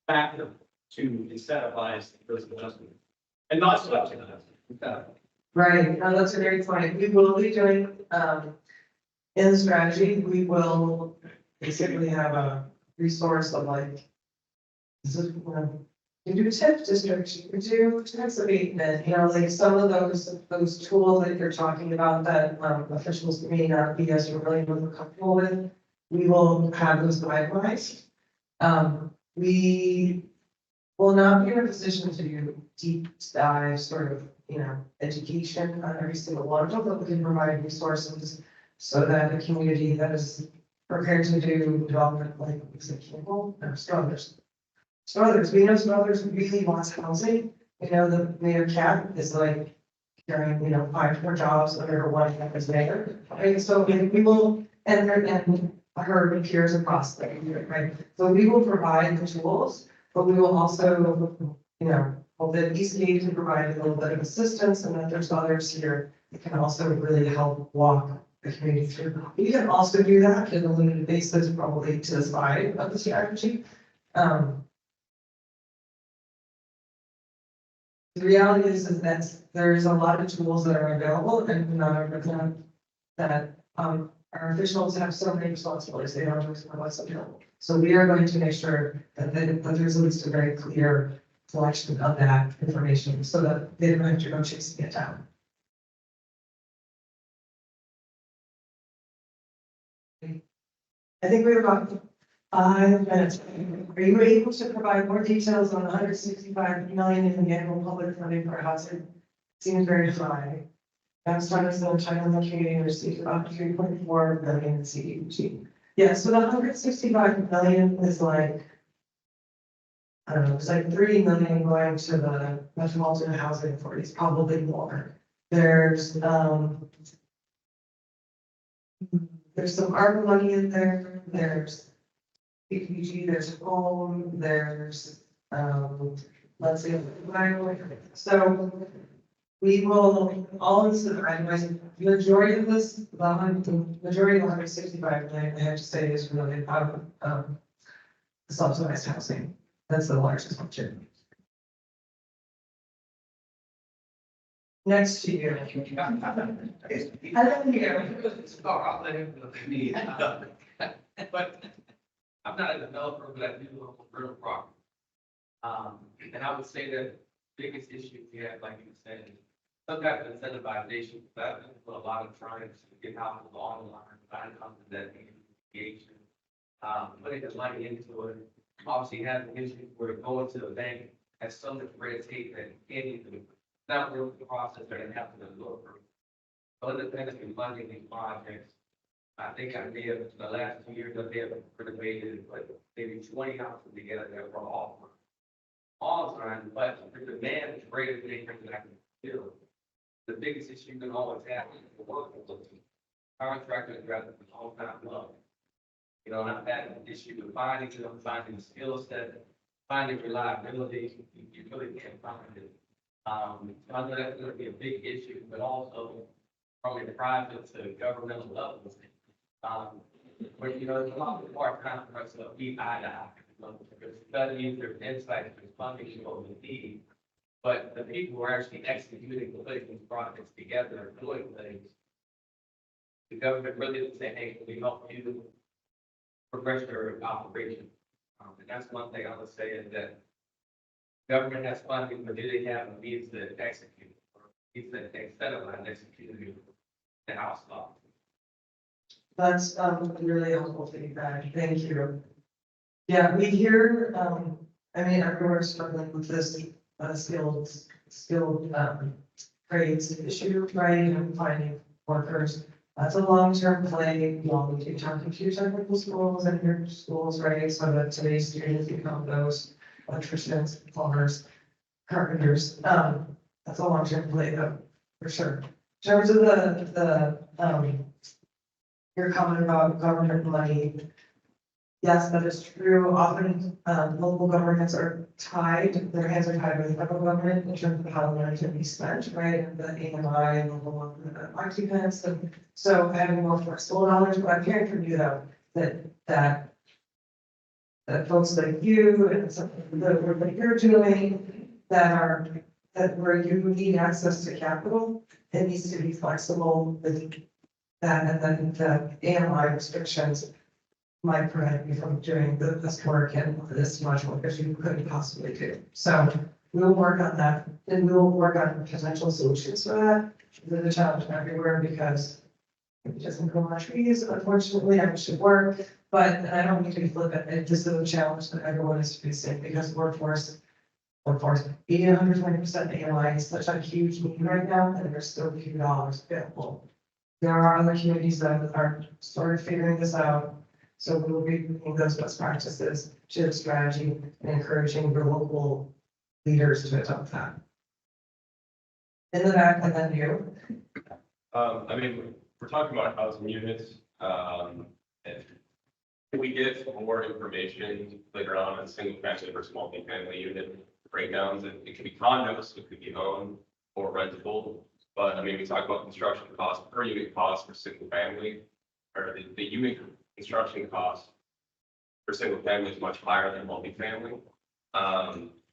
factor to incentivize those investments and not subsidize. Right, no, that's a great point. We will be doing, in the strategy, we will basically have a resource of like, this is, we do TIF districts, we do tax abatement, like some of those tools that you're talking about that officials may not be as familiar with or comfortable with, we will have those guidelines. We will not be in a position to do deep dive sort of, education on every single one of them, but we can provide resources so that the community that is prepared to do development, like Campbell or Struthers. We know Struthers really wants housing. The mayor cap is like carrying, 5 more jobs under her one as mayor. Right? So we will, and her peers across the area, right? So we will provide the tools, but we will also, hope that Eastgate can provide a little bit of assistance, and that there's others here that can also really help walk the community through. We can also do that in a limited basis, probably to the side of the strategy. The reality is that there's a lot of tools that are available, and not of them that our officials have so many responsibilities, they don't always know what's available. So we are going to make sure that there's at least a very clear collection of that information so that they don't have to go chasing it down. I think we have about 5 minutes. Are you able to provide more details on the 165 million in the annual public funding for housing? Seems very high. Last time is the entitlement community received about 3.4 million in CDBG. Yeah, so the 165 million is like, I don't know, it's like 30 million going to the Metropolitan Housing Authority, probably more. There's some ARPA money in there. There's PPG, there's home, there's, let's see, so we will, all of this, anyways, majority of this, the majority of the 165 million, I have to say, is really out of, the subsidized housing. That's the largest budget. Next to you. I don't hear. But I'm not a developer, but I do own real property. And I would say that the biggest issue we have, like you said, is some kind of incentivization. That a lot of trying to get houses online, find houses that need engagement. Putting the money into it, obviously having issues where going to the bank has so much red tape that you can't even, not really the process that it happens to look for. Other things in funding these projects. I think I may have, the last 2 years, I may have renovated, but maybe 20 houses together that were all time, but the demand is greater than anything that I can build. The biggest issue you can always have is the work. Contractors rather than all time love. You know, and I've had an issue with finding them, finding the skill set, finding reliability, you really can't find it. I know that's gonna be a big issue, but also from a private to governmental level. But you know, there's a lot of part-time for us to be eye to eye. There's studies, there's insights, there's funding you what we need. But the people who are actually executing, putting these projects together, and doing things, the government really didn't say, hey, can we help you progress your operation? And that's one thing I would say is that government has funding, but do they have the means to execute? Or means to incentivize executing the house law? That's really helpful feedback. Thank you. Yeah, we hear, I mean, everyone's struggling with this skilled trades issue, right? And finding workers. That's a long-term play. While we do talk to technical schools and your schools, right? So that today's students become those electricians, plumbers, carpenters. That's a long-term play though, for sure. In terms of your comment about government money. Yes, that is true. Often, local governments are tied, their hands are tied with the federal government in terms of how the money can be spent, right? And the AMI and local occupants, and so having more flexible dollars, but I'm hearing from you though, that folks like you and some of the work that you're doing, that where you need access to capital, it needs to be flexible with that, and then the AMI restrictions might prevent you from doing this work and this much work as you could possibly do. So we'll work on that, and we'll work on potential solutions for that. There's a challenge everywhere because it doesn't grow on trees, unfortunately, and it should work, but I don't need to be flippant. This is a challenge that everyone is facing because workforce, 80, 120% AMI is such a huge need right now, and there's still a few dollars available. There are other communities that are sort of figuring this out. So we will be bringing those best practices to the strategy and encouraging the local leaders to adopt that. In the back, and then you. I mean, we're talking about housing units. And can we get more information later on single family versus multi-family unit breakdowns? It can be condos, it could be owned or rentable. But I mean, we talk about construction costs, per unit cost for single family, or the unit construction cost for single family is much higher than multifamily.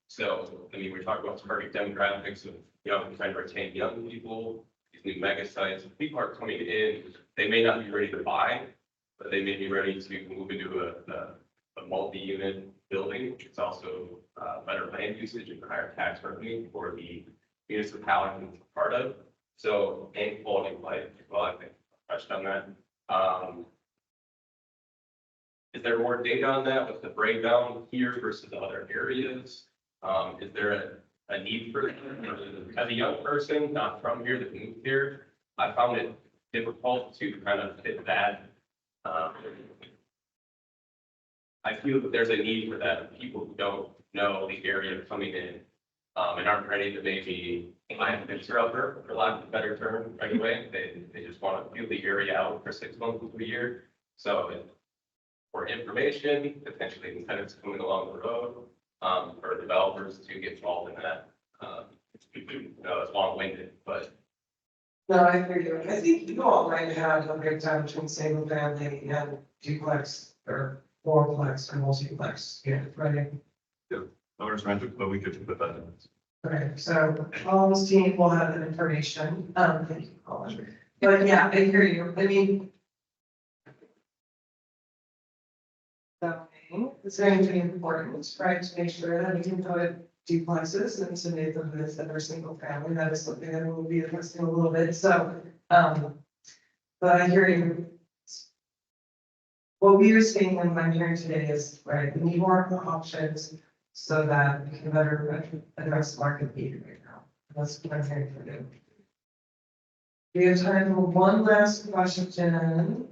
So, I mean, we're talking about target demographics of young, trying to retain young people, these new mega sites. If people are coming in, they may not be ready to buy, but they may be ready to move into a multi-unit building. It's also better land usage and higher tax revenue for the municipality it's a part of. So, and quality of life, well, I think I touched on that. Is there more data on that with the breakdown here versus other areas? Is there a need for it? As a young person, not from here that moved here, I found it difficult to kind of fit that. I feel that there's a need for that. People who don't know the area coming in and aren't ready to maybe buy a fixer upper, for lack of a better term, right away. They just want to feel the area out for 6 months to a year. So for information, potentially incentives coming along the road, for developers to get involved in that. It's long-winded, but No, I hear you. I think you all might have a breakdown between single family and duplex or fourplex or multiplex, yeah, right? owners rented, but we could put that in. Okay, so Paul's team will have that information, thank you, Paul. But yeah, I hear you, I mean. Zoning is going to be important, right, to make sure that we can put duplexes into neighborhoods that are single family, that is something that we'll be addressing a little bit, so, but I hear you. What we are seeing and what I'm hearing today is, right, we need more options so that we can better address market need right now. That's what I'm hearing from you. We have time for one last question.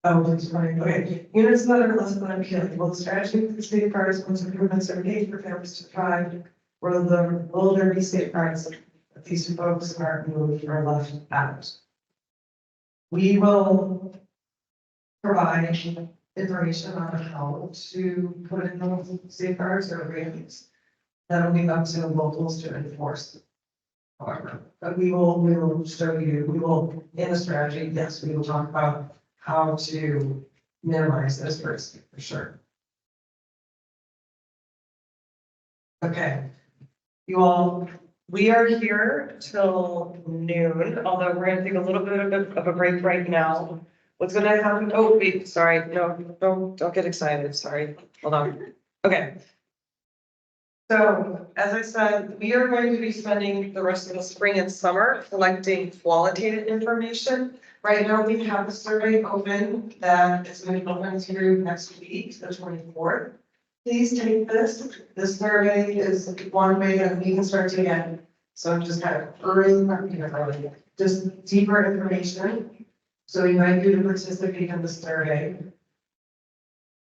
Oh, that's right. Okay. Units that are less than appealing. Will the strategy for safeguards once improvements are made for families to thrive? Will there be safeguards that these folks are moved or left out? We will provide information on how to put in those safeguards or ratings. That'll be up to locals to enforce. However, but we will show you, in the strategy, yes, we will talk about how to minimize this risk for sure. Okay, you all, we are here till noon, although we're gonna take a little bit of a break right now. What's gonna happen? Oh, wait, sorry, no, don't get excited, sorry, hold on. Okay. So, as I said, we are going to be spending the rest of the spring and summer collecting qualitative information. Right now, we have a survey open that is going to be open through next week, the 24th. Please take this. This survey is one way that we can start to get some just kind of early, just deeper information. So we invite you to participate in the survey.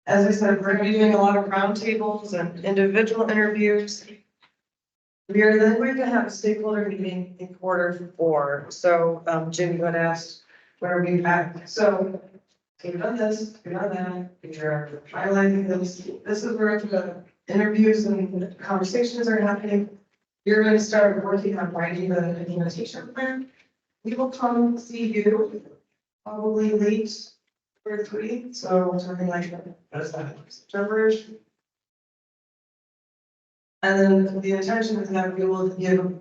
As I said, we're going to be doing a lot of roundtables and individual interviews. We are then going to have a stakeholder meeting in Q4. So, Jim, you had asked where we at. So, we've done this, we've done that, we're highlighting this. This is where the interviews and conversations are happening. You're going to start working on writing the implementation plan. We will come see you probably late Q3, so something like that. That's that, September. And then the intention is that we will give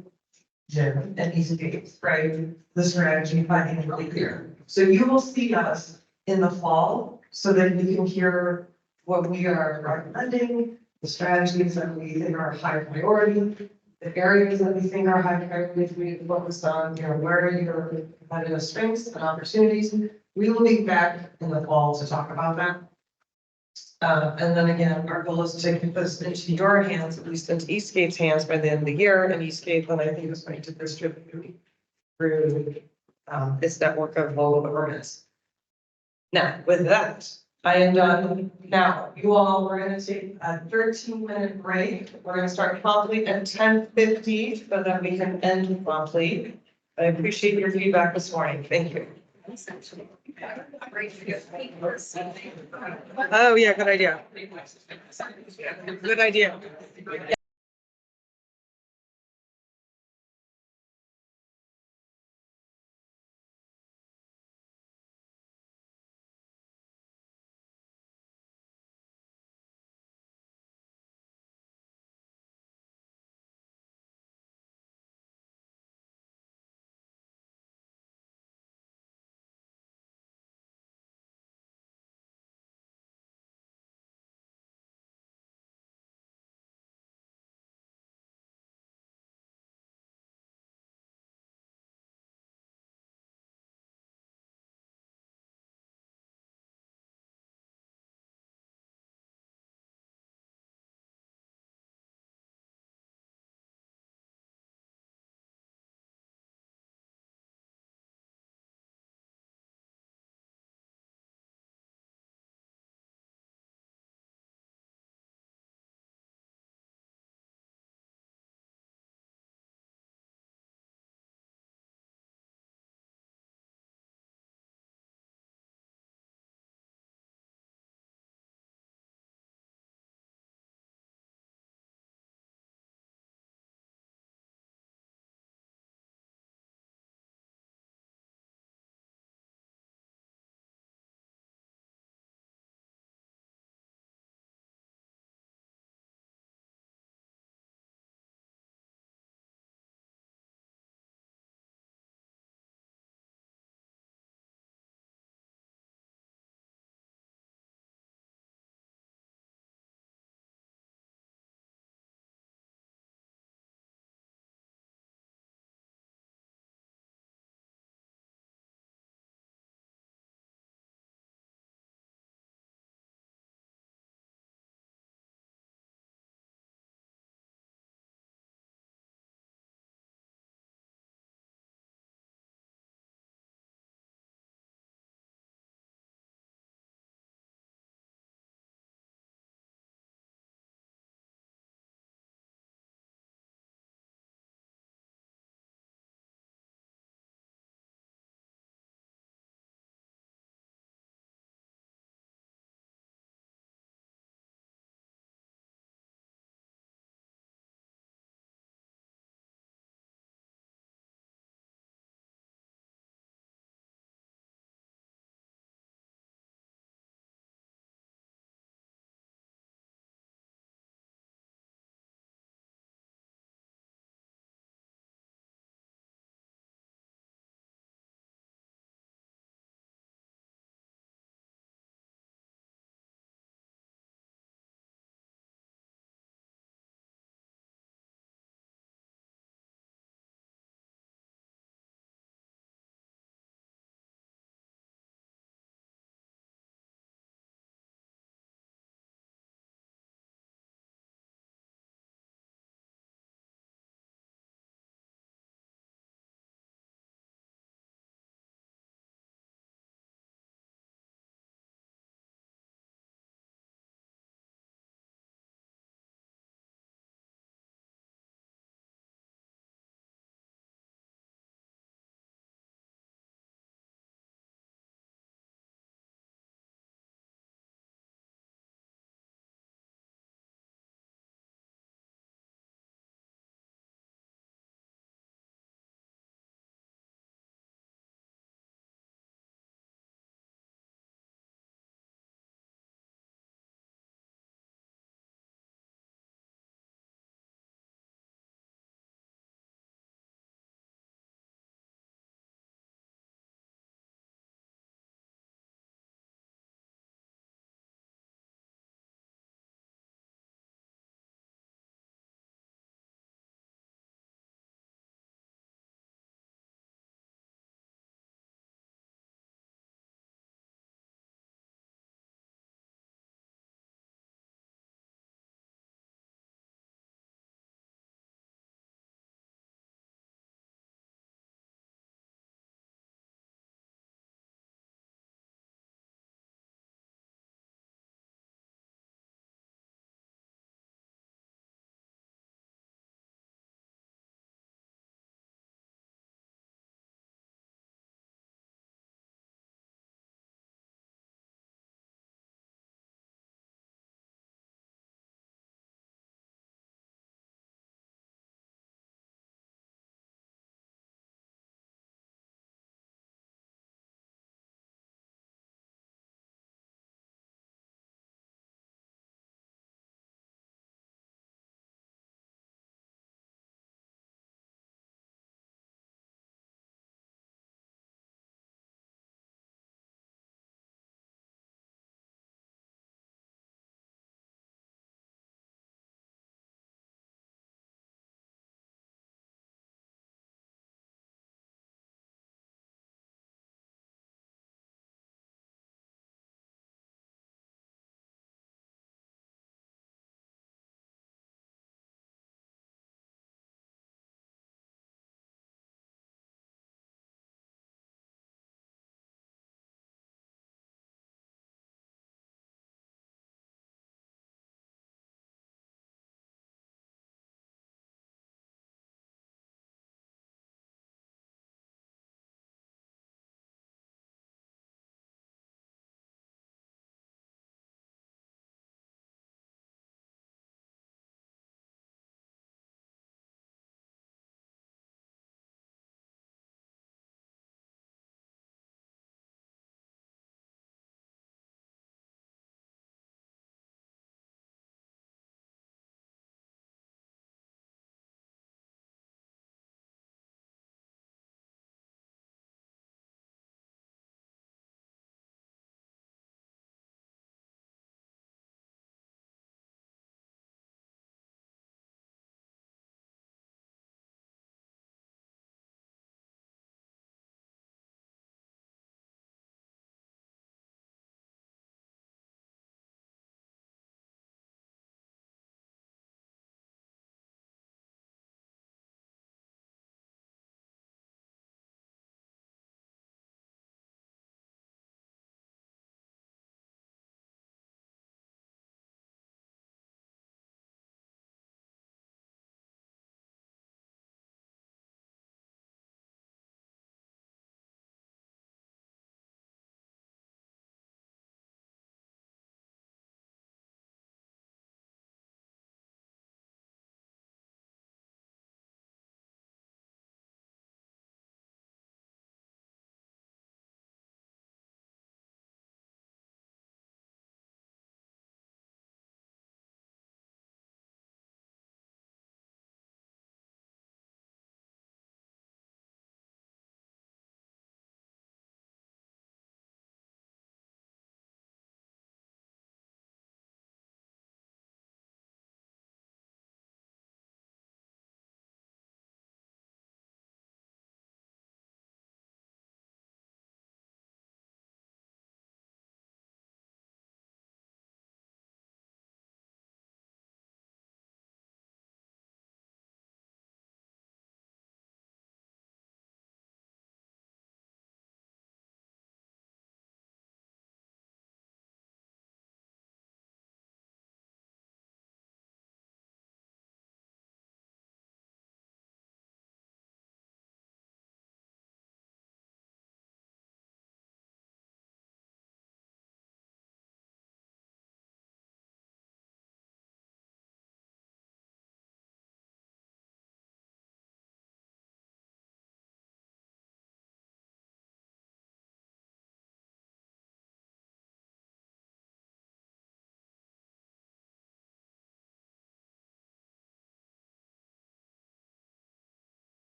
Jim and easy dates, right? The strategy planning really clear. So you will see us in the fall so that you can hear what we are recommending, the strategies that we think are high priority, the areas that we think are high priority we need to focus on, where are your competitive strengths and opportunities. We will be back in the fall to talk about that. And then again, our goal is to get this into your hands, at least into Eastgate's hands by the end of the year, and Eastgate then I think is going to distribute through its network of local governments. Now, with that, I am done. Now, you all, we're going to take a 13-minute break. We're going to start promptly at 10:50 so that we can end promptly. I appreciate your feedback this morning. Thank you. Oh, yeah, good idea. Good idea.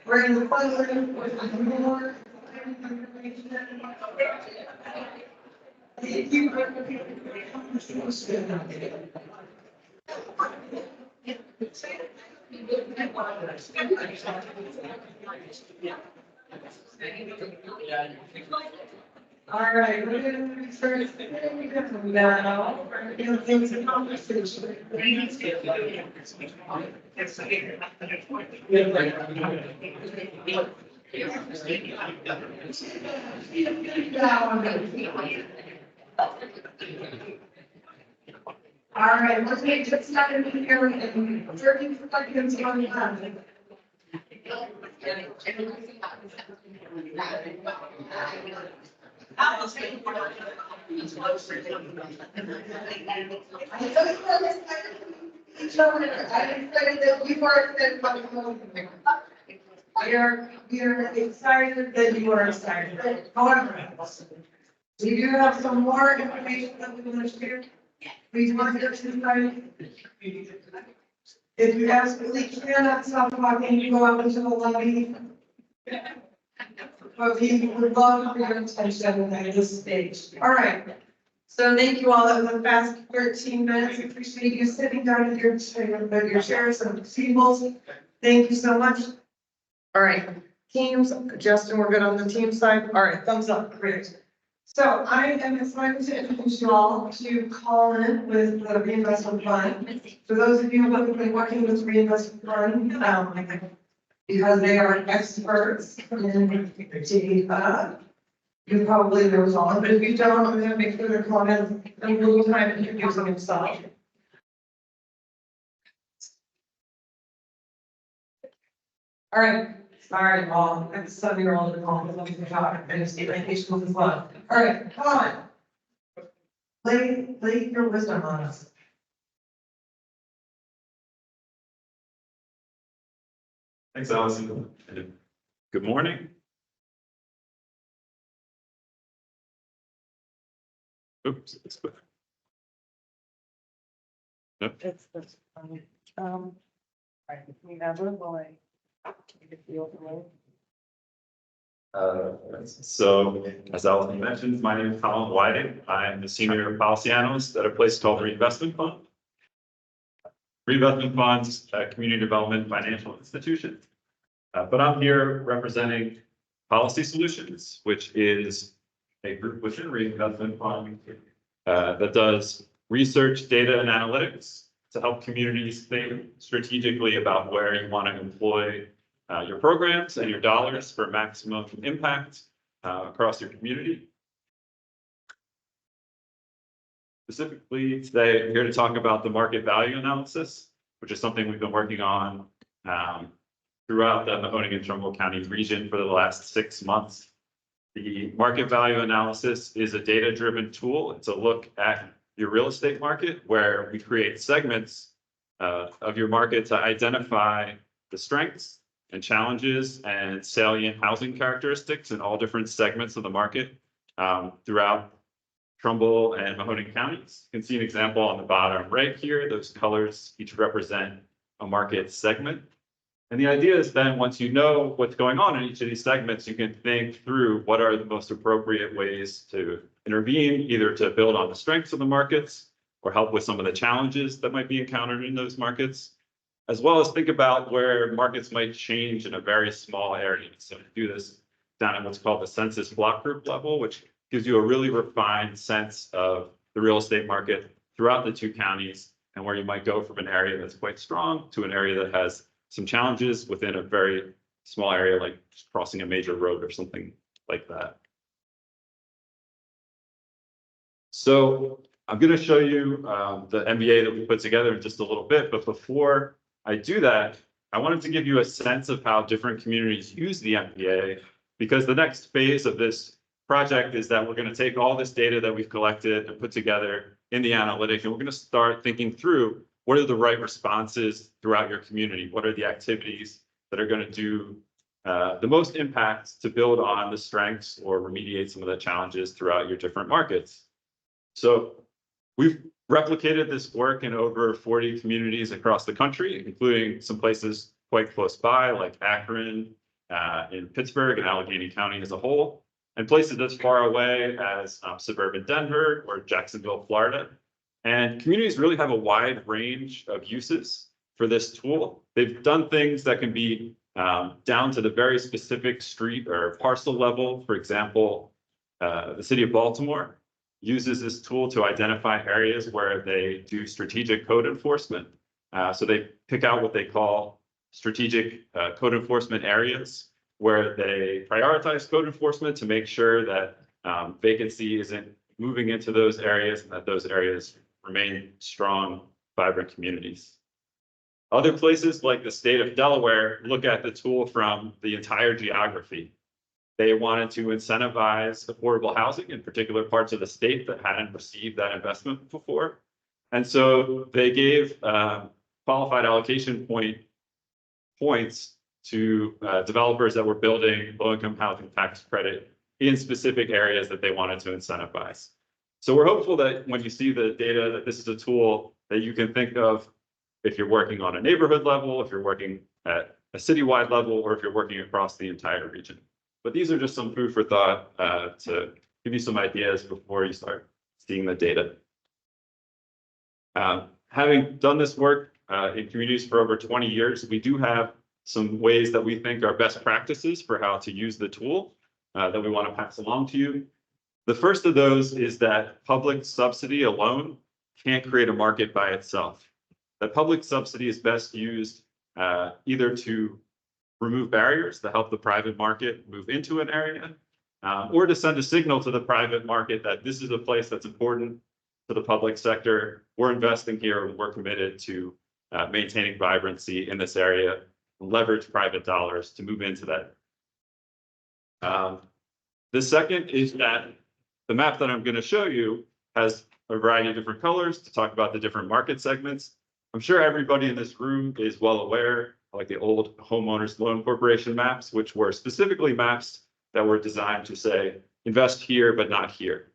We're in the fun with more. Thank you. All right, we're going to start now. Things in conversation. All right, let's make it start in here in 30 seconds on time. We are excited that you are excited. However, we do have some more information that we want to share. Please mark your tonight. If you absolutely cannot stop talking, you go out into the lobby. But we would love for your attention at this stage. All right. So thank you all. That was a fast 13 minutes. I appreciate you sitting down at your chairs and tables. Thank you so much. All right. Teams, Justin, we're good on the team side. All right. Thumbs up. Great. So I am excited to introduce you all to Colin with the Reinvestment Fund. For those of you who have been working with Reinvestment Fund, because they are experts in data, you probably know Colin, but if you don't, I'm going to make further comments and a little time introducing himself. All right. Sorry, Mom. I'm a 7-year-old at home. Let me talk. I just need my patience as well. All right, come on. Lay your wisdom on us. Thanks, Allison. Good morning. Oops. Yep. It's all right, we have a boy. So as Allison mentioned, my name is Colin Whiting. I'm the senior policy analyst at a place called Reinvestment Fund. Reinvestment Fund's a community development financial institution. But I'm here representing Policy Solutions, which is a group within Reinvestment Fund that does research, data, and analytics to help communities think strategically about where you want to employ your programs and your dollars for maximum impact across your community. Specifically today, I'm here to talk about the market value analysis, which is something we've been working on throughout the Mahoning and Trumbull County region for the last 6 months. The market value analysis is a data-driven tool. It's a look at your real estate market where we create segments of your market to identify the strengths and challenges and salient housing characteristics in all different segments of the market throughout Trumbull and Mahoning counties. You can see an example on the bottom right here. Those colors each represent a market segment. And the idea is then once you know what's going on in each of these segments, you can think through what are the most appropriate ways to intervene, either to build on the strengths of the markets or help with some of the challenges that might be encountered in those markets, as well as think about where markets might change in a very small area. So we do this down at what's called the census block group level, which gives you a really refined sense of the real estate market throughout the 2 counties and where you might go from an area that's quite strong to an area that has some challenges within a very small area, like just crossing a major road or something like that. So I'm going to show you the MBA that we put together in just a little bit, but before I do that, I wanted to give you a sense of how different communities use the MBA, because the next phase of this project is that we're going to take all this data that we've collected and put together in the analytic, and we're going to start thinking through what are the right responses throughout your community? What are the activities that are going to do the most impact to build on the strengths or remediate some of the challenges throughout your different markets? So we've replicated this work in over 40 communities across the country, including some places quite close by, like Akron, in Pittsburgh and Allegheny County as a whole, and places as far away as suburban Denver or Jacksonville, Florida. And communities really have a wide range of uses for this tool. They've done things that can be down to the very specific street or parcel level. For example, the city of Baltimore uses this tool to identify areas where they do strategic code enforcement. So they pick out what they call strategic code enforcement areas, where they prioritize code enforcement to make sure that vacancy isn't moving into those areas and that those areas remain strong, vibrant communities. Other places like the state of Delaware look at the tool from the entire geography. They wanted to incentivize affordable housing in particular parts of the state that hadn't received that investment before. And so they gave qualified allocation points to developers that were building low-income housing tax credit in specific areas that they wanted to incentivize. So we're hopeful that when you see the data, that this is a tool that you can think of if you're working on a neighborhood level, if you're working at a citywide level, or if you're working across the entire region. But these are just some food for thought to give you some ideas before you start seeing the data. Having done this work in communities for over 20 years, we do have some ways that we think are best practices for how to use the tool that we want to pass along to you. The first of those is that public subsidy alone can't create a market by itself. That public subsidy is best used either to remove barriers to help the private market move into an area, or to send a signal to the private market that this is a place that's important to the public sector. We're investing here and we're committed to maintaining vibrancy in this area, leverage private dollars to move into that. The second is that the map that I'm going to show you has a variety of different colors to talk about the different market segments. I'm sure everybody in this room is well aware, like the old homeowners loan corporation maps, which were specifically maps that were designed to say, invest here, but not here.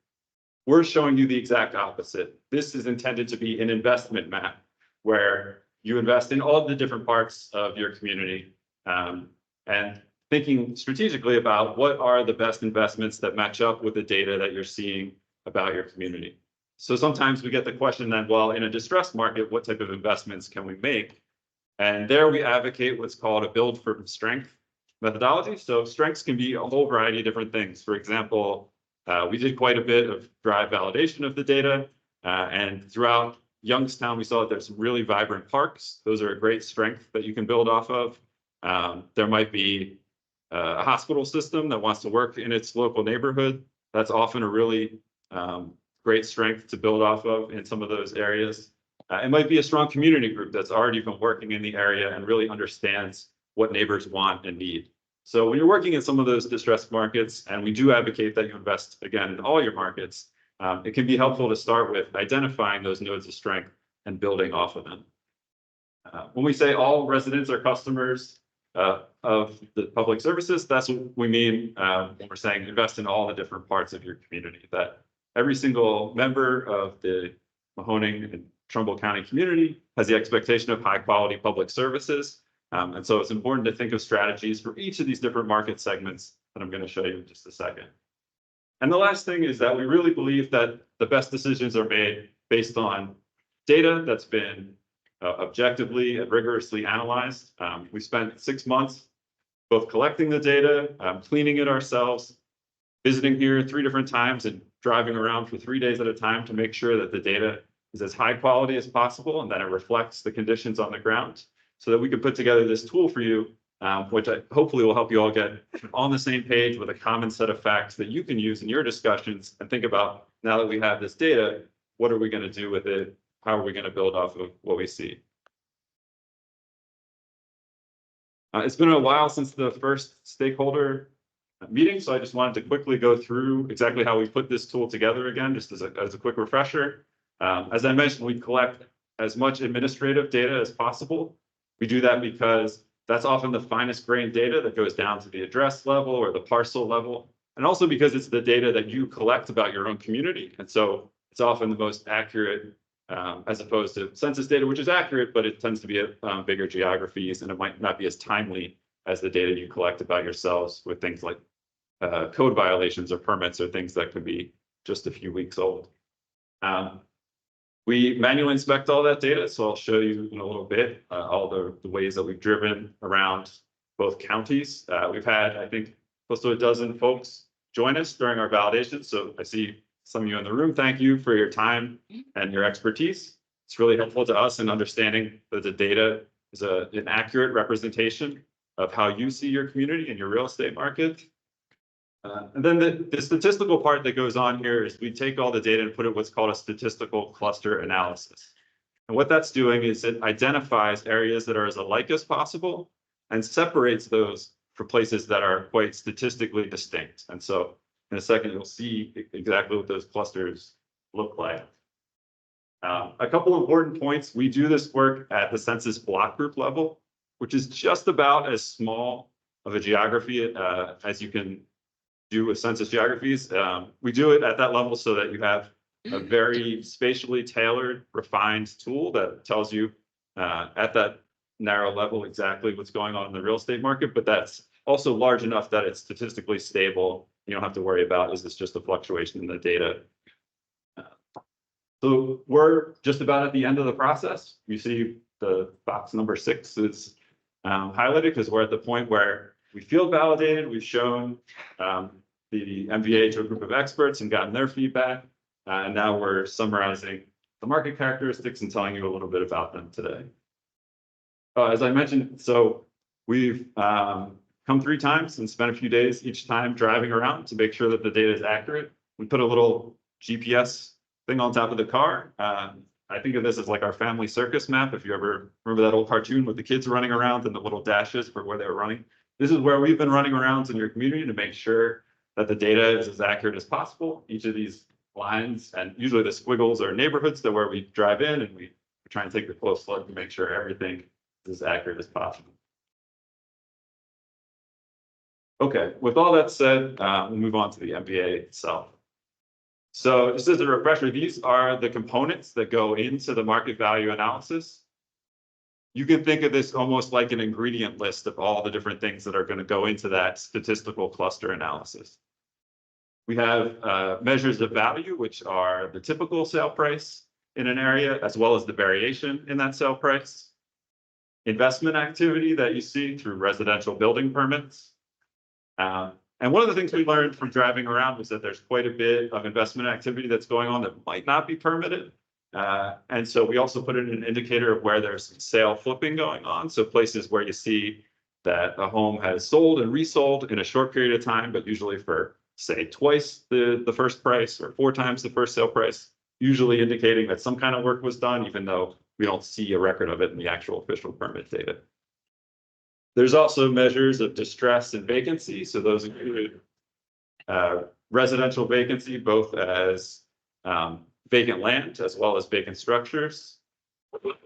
We're showing you the exact opposite. This is intended to be an investment map where you invest in all the different parts of your community, and thinking strategically about what are the best investments that match up with the data that you're seeing about your community. So sometimes we get the question then, well, in a distressed market, what type of investments can we make? And there we advocate what's called a build for strength methodology. So strengths can be a whole variety of different things. For example, we did quite a bit of drive validation of the data, and throughout Youngstown, we saw that there's some really vibrant parks. Those are a great strength that you can build off of. There might be a hospital system that wants to work in its local neighborhood. That's often a really great strength to build off of in some of those areas. It might be a strong community group that's already been working in the area and really understands what neighbors want and need. So when you're working in some of those distressed markets, and we do advocate that you invest again in all your markets, it can be helpful to start with identifying those nodes of strength and building off of them. When we say all residents are customers of the public services, that's what we mean when we're saying invest in all the different parts of your community, that every single member of the Mahoning and Trumbull County community has the expectation of high quality public services. And so it's important to think of strategies for each of these different market segments that I'm going to show you in just a second. And the last thing is that we really believe that the best decisions are made based on data that's been objectively and rigorously analyzed. We spent 6 months both collecting the data, cleaning it ourselves, visiting here 3 different times, and driving around for 3 days at a time to make sure that the data is as high quality as possible and that it reflects the conditions on the ground, so that we can put together this tool for you, which hopefully will help you all get on the same page with a common set of facts that you can use in your discussions and think about, now that we have this data, what are we going to do with it? How are we going to build off of what we see? It's been a while since the first stakeholder meeting, so I just wanted to quickly go through exactly how we put this tool together again, just as a quick refresher. As I mentioned, we collect as much administrative data as possible. We do that because that's often the finest grained data that goes down to the address level or the parcel level, and also because it's the data that you collect about your own community. And so it's often the most accurate as opposed to census data, which is accurate, but it tends to be bigger geographies, and it might not be as timely as the data you collect about yourselves with things like code violations or permits or things that could be just a few weeks old. We manually inspect all that data, so I'll show you in a little bit all the ways that we've driven around both counties. We've had, I think, close to a dozen folks join us during our validation. So I see some of you in the room. Thank you for your time and your expertise. It's really helpful to us in understanding that the data is an accurate representation of how you see your community and your real estate market. And then the statistical part that goes on here is we take all the data and put it what's called a statistical cluster analysis. And what that's doing is it identifies areas that are as alike as possible and separates those for places that are quite statistically distinct. And so in a second, you'll see exactly what those clusters look like. A couple of important points. We do this work at the census block group level, which is just about as small of a geography as you can do with census geographies. We do it at that level so that you have a very spatially tailored, refined tool that tells you at that narrow level exactly what's going on in the real estate market, but that's also large enough that it's statistically stable. You don't have to worry about, is this just a fluctuation in the data? So we're just about at the end of the process. You see the box number 6 is highlighted because we're at the point where we field validated, we've shown the MVA to a group of experts and gotten their feedback. And now we're summarizing the market characteristics and telling you a little bit about them today. As I mentioned, so we've come 3 times and spent a few days each time driving around to make sure that the data is accurate. We put a little GPS thing on top of the car. I think of this as like our family circus map. If you ever remember that old cartoon with the kids running around and the little dashes for where they were running. This is where we've been running around in your community to make sure that the data is as accurate as possible. Each of these lines, and usually the squiggles are neighborhoods that where we drive in and we try and take a close look to make sure everything is as accurate as possible. Okay, with all that said, we'll move on to the MBA itself. So just as a refresher, these are the components that go into the market value analysis. You can think of this almost like an ingredient list of all the different things that are going to go into that statistical cluster analysis. We have measures of value, which are the typical sale price in an area, as well as the variation in that sale price. Investment activity that you see through residential building permits. And one of the things we learned from driving around was that there's quite a bit of investment activity that's going on that might not be permitted. And so we also put in an indicator of where there's sale flipping going on. So places where you see that a home has sold and resold in a short period of time, but usually for, say, twice the first price or 4 times the first sale price, usually indicating that some kind of work was done, even though we don't see a record of it in the actual official permit data. There's also measures of distress and vacancy. So those include residential vacancy, both as vacant land as well as vacant structures,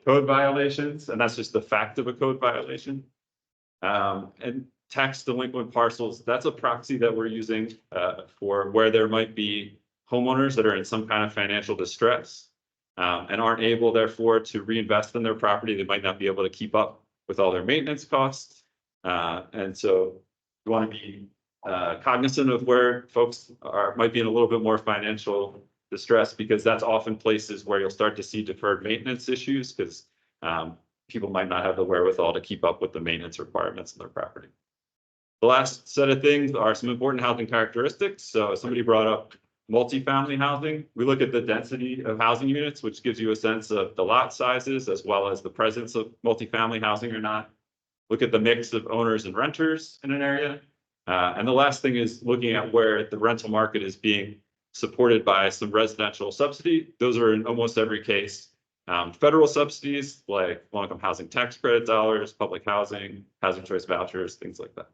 code violations, and that's just the fact of a code violation. And tax delinquent parcels, that's a proxy that we're using for where there might be homeowners that are in some kind of financial distress and aren't able, therefore, to reinvest in their property. They might not be able to keep up with all their maintenance costs. And so you want to be cognizant of where folks might be in a little bit more financial distress, because that's often places where you'll start to see deferred maintenance issues, because people might not have the wherewithal to keep up with the maintenance requirements in their property. The last set of things are some important housing characteristics. So somebody brought up multifamily housing. We look at the density of housing units, which gives you a sense of the lot sizes, as well as the presence of multifamily housing or not. Look at the mix of owners and renters in an area. And the last thing is looking at where the rental market is being supported by some residential subsidy. Those are in almost every case federal subsidies like low-income housing tax credit dollars, public housing, housing choice vouchers, things like that.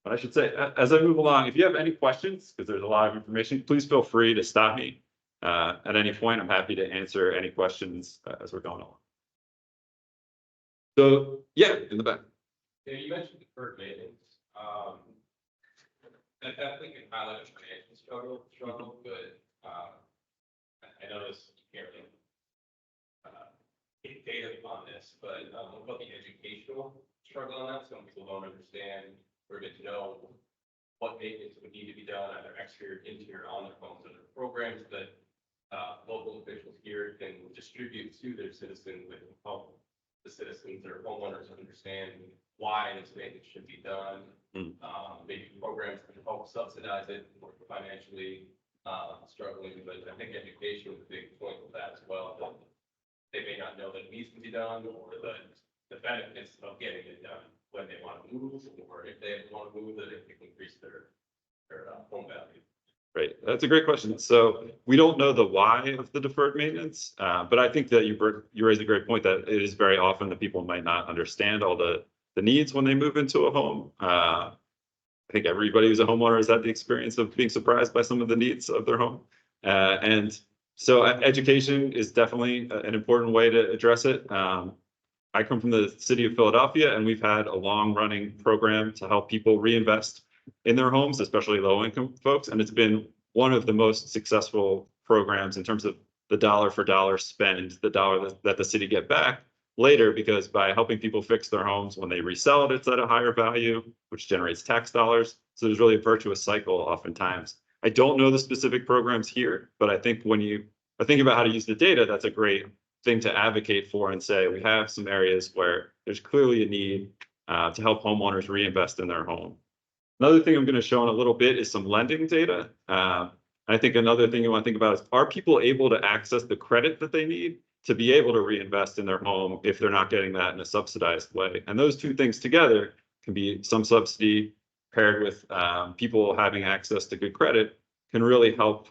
But I should say, as I move along, if you have any questions, because there's a lot of information, please feel free to stop me at any point. I'm happy to answer any questions as we're going along. So, yeah, in the back. Yeah, you mentioned deferred maintenance. That definitely can highlight a financial struggle, but I noticed you can't really data on this, but what about the educational struggle on that? Some people don't understand or get to know what maintenance would need to be done, either exterior, interior, on their homes, and their programs that local officials here can distribute to their citizens that can help the citizens or homeowners understand why this maintenance should be done. Maybe programs that can help subsidize it or financially struggling, but I think education is a big point with that as well. That they may not know that it needs to be done, or the benefits of getting it done when they want to move, or if they want to move, that it can increase their home value. Right, that's a great question. So we don't know the why of the deferred maintenance, but I think that you raise a great point that it is very often that people might not understand all the needs when they move into a home. I think everybody who's a homeowner has had the experience of being surprised by some of the needs of their home. And so education is definitely an important way to address it. I come from the city of Philadelphia, and we've had a long-running program to help people reinvest in their homes, especially low-income folks. And it's been one of the most successful programs in terms of the dollar for dollar spend, the dollar that the city get back later, because by helping people fix their homes, when they resell it, it's at a higher value, which generates tax dollars. So there's really a virtuous cycle oftentimes. I don't know the specific programs here, but I think when you are thinking about how to use the data, that's a great thing to advocate for and say, we have some areas where there's clearly a need to help homeowners reinvest in their home. Another thing I'm going to show in a little bit is some lending data. I think another thing you want to think about is, are people able to access the credit that they need to be able to reinvest in their home if they're not getting that in a subsidized way? And those two things together can be some subsidy paired with people having access to good credit can really help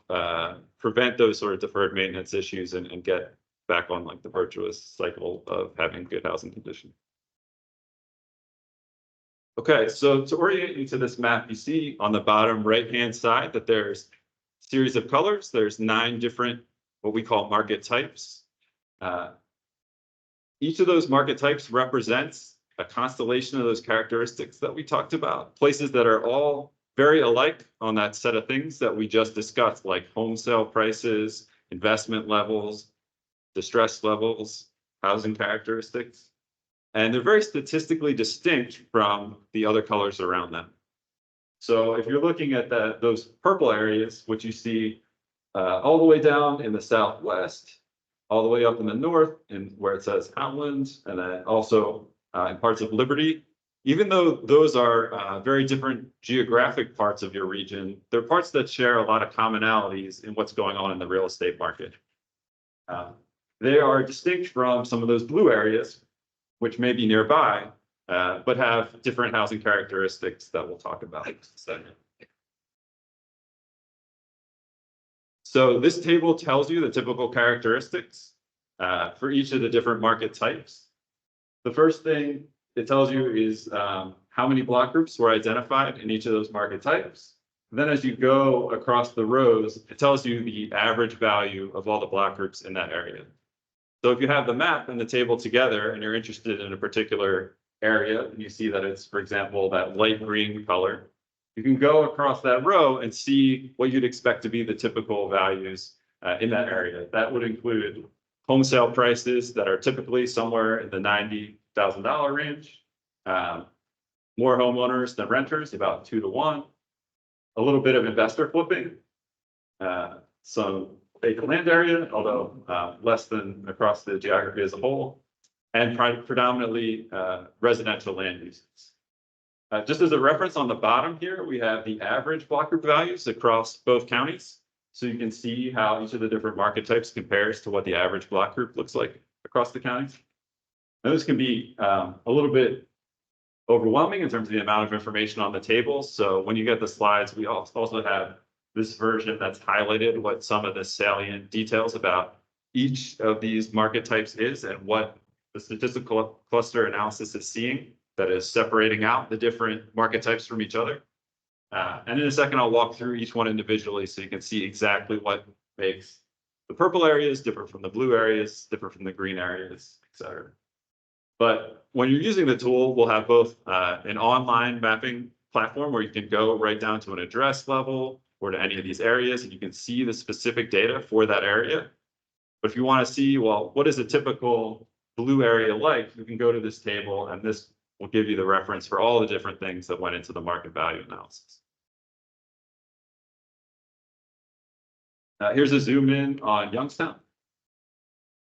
prevent those sort of deferred maintenance issues and get back on like the virtuous cycle of having good housing conditions. Okay, so to orient you to this map, you see on the bottom right-hand side that there's a series of colors. There's 9 different, what we call market types. Each of those market types represents a constellation of those characteristics that we talked about, places that are all very alike on that set of things that we just discussed, like home sale prices, investment levels, distress levels, housing characteristics. And they're very statistically distinct from the other colors around them. So if you're looking at those purple areas, which you see all the way down in the southwest, all the way up in the north, and where it says Outlands, and then also in parts of Liberty, even though those are very different geographic parts of your region, they're parts that share a lot of commonalities in what's going on in the real estate market. They are distinct from some of those blue areas, which may be nearby, but have different housing characteristics that we'll talk about in a second. So this table tells you the typical characteristics for each of the different market types. The first thing it tells you is how many block groups were identified in each of those market types. And then as you go across the rows, it tells you the average value of all the block groups in that area. So if you have the map and the table together and you're interested in a particular area, and you see that it's, for example, that light green color, you can go across that row and see what you'd expect to be the typical values in that area. That would include home sale prices that are typically somewhere in the $90,000 range, more homeowners than renters, about 2 to 1, a little bit of investor flipping, some vacant land area, although less than across the geography as a whole, and predominantly residential land uses. Just as a reference on the bottom here, we have the average block group values across both counties. So you can see how each of the different market types compares to what the average block group looks like across the counties. And this can be a little bit overwhelming in terms of the amount of information on the table. So when you get the slides, we also have this version that's highlighted what some of the salient details about each of these market types is and what the statistical cluster analysis is seeing that is separating out the different market types from each other. And in a second, I'll walk through each one individually so you can see exactly what makes the purple areas different from the blue areas, different from the green areas, et cetera. But when you're using the tool, we'll have both an online mapping platform where you can go right down to an address level or to any of these areas, and you can see the specific data for that area. But if you want to see, well, what is a typical blue area like, you can go to this table and this will give you the reference for all the different things that went into the market value analysis. Here's a zoom in on Youngstown.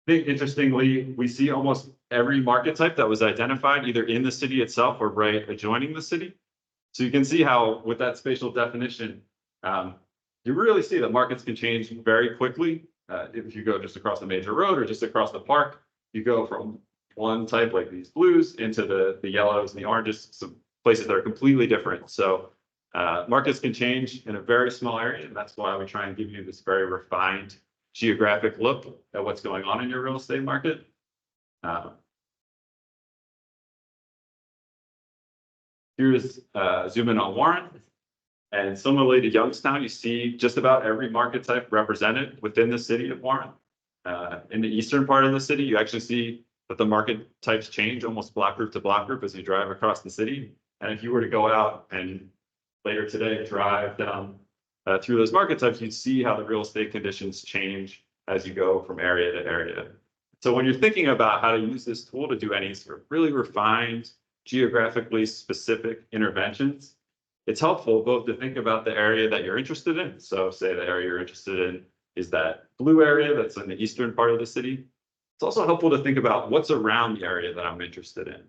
I think interestingly, we see almost every market type that was identified either in the city itself or right adjoining the city. So you can see how with that spatial definition, you really see that markets can change very quickly. If you go just across a major road or just across the park, you go from one type like these blues into the yellows and the oranges, some places that are completely different. So markets can change in a very small area, and that's why we try and give you this very refined geographic look at what's going on in your real estate market. Here's zoom in on Warren. And similarly to Youngstown, you see just about every market type represented within the city of Warren. In the eastern part of the city, you actually see that the market types change almost block group to block group as you drive across the city. And if you were to go out and later today drive down through those market types, you'd see how the real estate conditions change as you go from area to area. So when you're thinking about how to use this tool to do any sort of really refined, geographically specific interventions, it's helpful both to think about the area that you're interested in. So say the area you're interested in is that blue area that's in the eastern part of the city. It's also helpful to think about what's around the area that I'm interested in.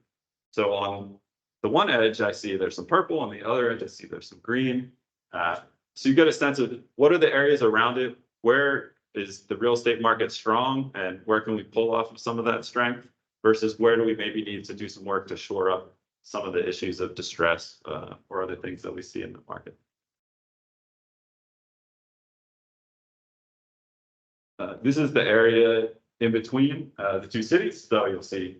So on the one edge, I see there's some purple. On the other edge, I see there's some green. So you get a sense of what are the areas around it? Where is the real estate market strong? And where can we pull off of some of that strength versus where do we maybe need to do some work to shore up some of the issues of distress or other things that we see in the market. This is the area in between the two cities. So you'll see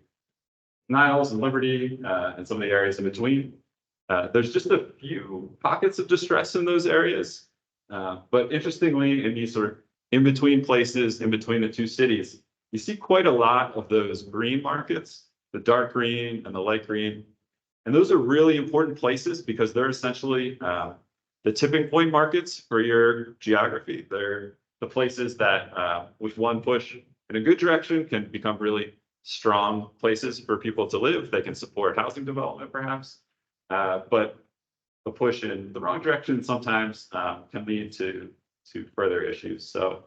Niles and Liberty and some of the areas in between. There's just a few pockets of distress in those areas. But interestingly, in these sort of in-between places, in between the two cities, you see quite a lot of those green markets, the dark green and the light green. And those are really important places because they're essentially the tipping point markets for your geography. They're the places that with one push in a good direction can become really strong places for people to live. They can support housing development perhaps, but a push in the wrong direction sometimes can lead to further issues. So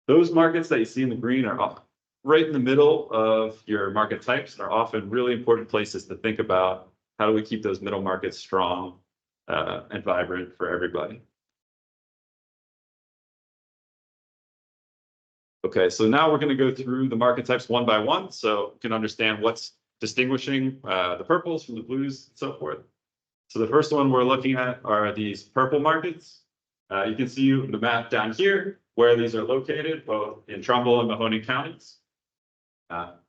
those markets that you see in the green are right in the middle of your market types and are often really important places to think about. How do we keep those middle markets strong and vibrant for everybody? Okay, so now we're going to go through the market types one by one so you can understand what's distinguishing the purples from the blues and so forth. So the first one we're looking at are these purple markets. You can see the map down here where these are located, both in Trumbull and Mahoning counties.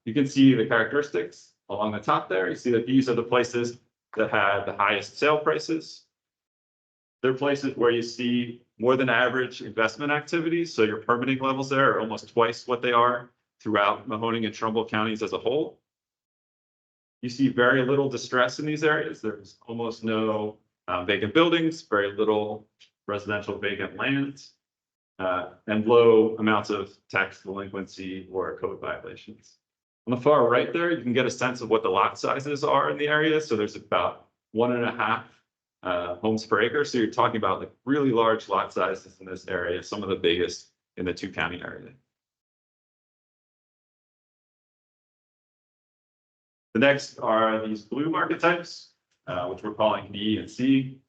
You can see the characteristics. Along the top there, you see that these are the places that had the highest sale prices. They're places where you see more than average investment activities. So your permitting levels there are almost twice what they are throughout Mahoning and Trumbull counties as a whole. You see very little distress in these areas. There's almost no vacant buildings, very little residential vacant lands, and low amounts of tax delinquency or code violations. On the far right there, you can get a sense of what the lot sizes are in the area. So there's about 1.5 homes per acre. So you're talking about like really large lot sizes in this area, some of the biggest in the two-county area. The next are these blue market types, which we're calling B and C.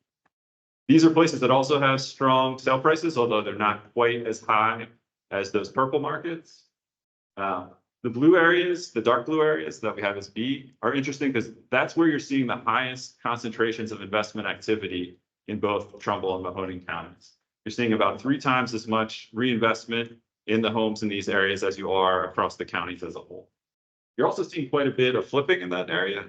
These are places that also have strong sale prices, although they're not quite as high as those purple markets. The blue areas, the dark blue areas that we have as B are interesting because that's where you're seeing the highest concentrations of investment activity in both Trumbull and Mahoning counties. You're seeing about 3 times as much reinvestment in the homes in these areas as you are across the counties as a whole. You're also seeing quite a bit of flipping in that area,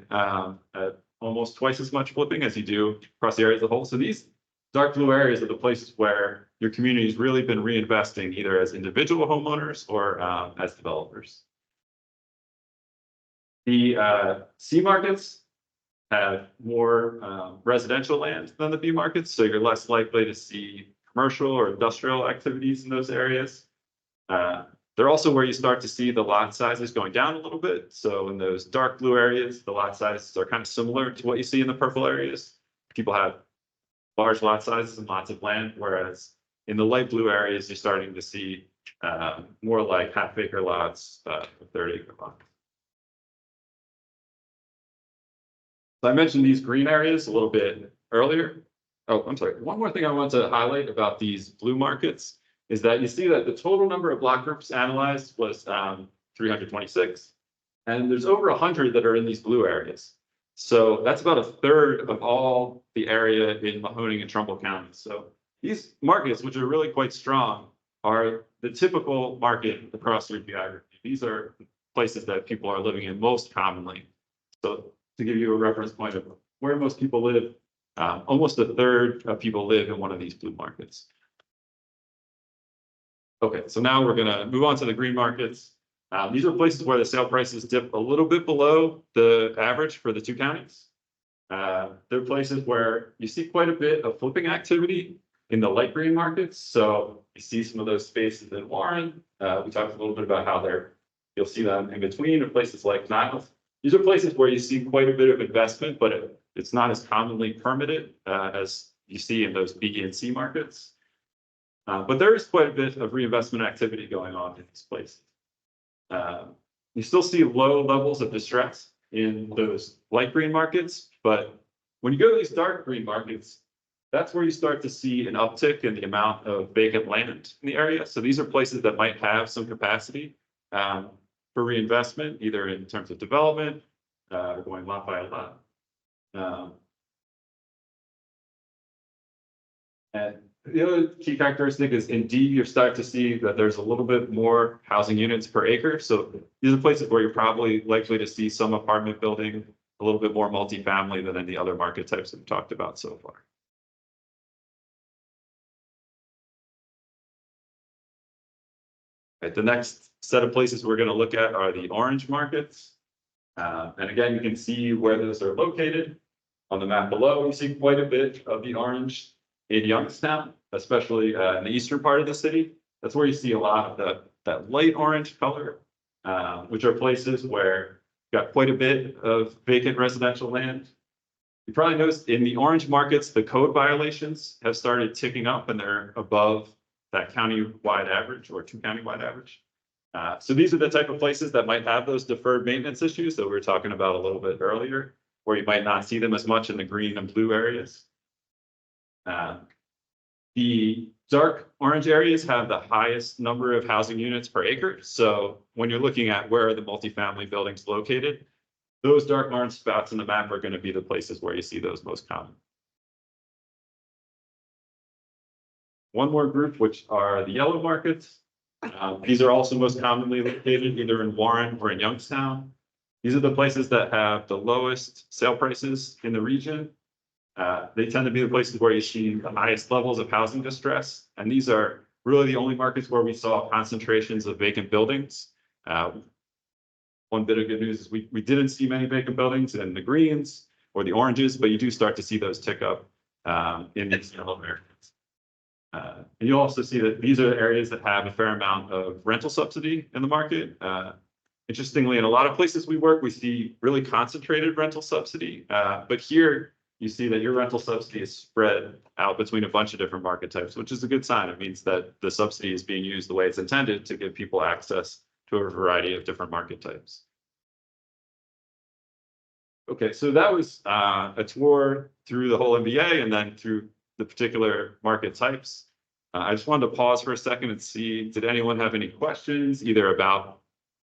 almost twice as much flipping as you do across the area as a whole. So these dark blue areas are the places where your community's really been reinvesting either as individual homeowners or as developers. The C markets have more residential land than the B markets, so you're less likely to see commercial or industrial activities in those areas. They're also where you start to see the lot sizes going down a little bit. So in those dark blue areas, the lot sizes are kind of similar to what you see in the purple areas. People have large lot sizes and lots of land, whereas in the light blue areas, you're starting to see more like half-acre lots, 30-acre lots. So I mentioned these green areas a little bit earlier. Oh, I'm sorry. One more thing I want to highlight about these blue markets is that you see that the total number of block groups analyzed was 326, and there's over 100 that are in these blue areas. So that's about a third of all the area in Mahoning and Trumbull counties. So these markets, which are really quite strong, are the typical market across your geography. These are places that people are living in most commonly. So to give you a reference point of where most people live, almost a third of people live in one of these blue markets. Okay, so now we're gonna move on to the green markets. These are places where the sale prices dip a little bit below the average for the two counties. They're places where you see quite a bit of flipping activity in the light green markets. So you see some of those spaces in Warren. We talked a little bit about how you'll see them in between, or places like Niles. These are places where you see quite a bit of investment, but it's not as commonly permitted as you see in those B and C markets. But there is quite a bit of reinvestment activity going on in these places. You still see low levels of distress in those light green markets, but when you go to these dark green markets, that's where you start to see an uptick in the amount of vacant land in the area. So these are places that might have some capacity for reinvestment, either in terms of development, or going lot by lot. And the other key characteristic is in D, you start to see that there's a little bit more housing units per acre. So these are places where you're probably likely to see some apartment building, a little bit more multifamily than any other market types that we've talked about so far. Right, the next set of places we're going to look at are the orange markets. And again, you can see where those are located on the map below. You see quite a bit of the orange in Youngstown, especially in the eastern part of the city. That's where you see a lot of that light orange color, which are places where you've got quite a bit of vacant residential land. You probably noticed in the orange markets, the code violations have started ticking up and they're above that county-wide average or two county-wide average. So these are the type of places that might have those deferred maintenance issues that we were talking about a little bit earlier, where you might not see them as much in the green and blue areas. The dark orange areas have the highest number of housing units per acre. So when you're looking at where are the multifamily buildings located, those dark orange spots in the map are going to be the places where you see those most common. One more group, which are the yellow markets. These are also most commonly located either in Warren or in Youngstown. These are the places that have the lowest sale prices in the region. They tend to be the places where you see the highest levels of housing distress. And these are really the only markets where we saw concentrations of vacant buildings. One bit of good news is we didn't see many vacant buildings in the greens or the oranges, but you do start to see those tick up in these yellow areas. And you'll also see that these are areas that have a fair amount of rental subsidy in the market. Interestingly, in a lot of places we work, we see really concentrated rental subsidy. But here you see that your rental subsidy is spread out between a bunch of different market types, which is a good sign. It means that the subsidy is being used the way it's intended to give people access to a variety of different market types. Okay, so that was a tour through the whole MBA and then through the particular market types. I just wanted to pause for a second and see, did anyone have any questions either about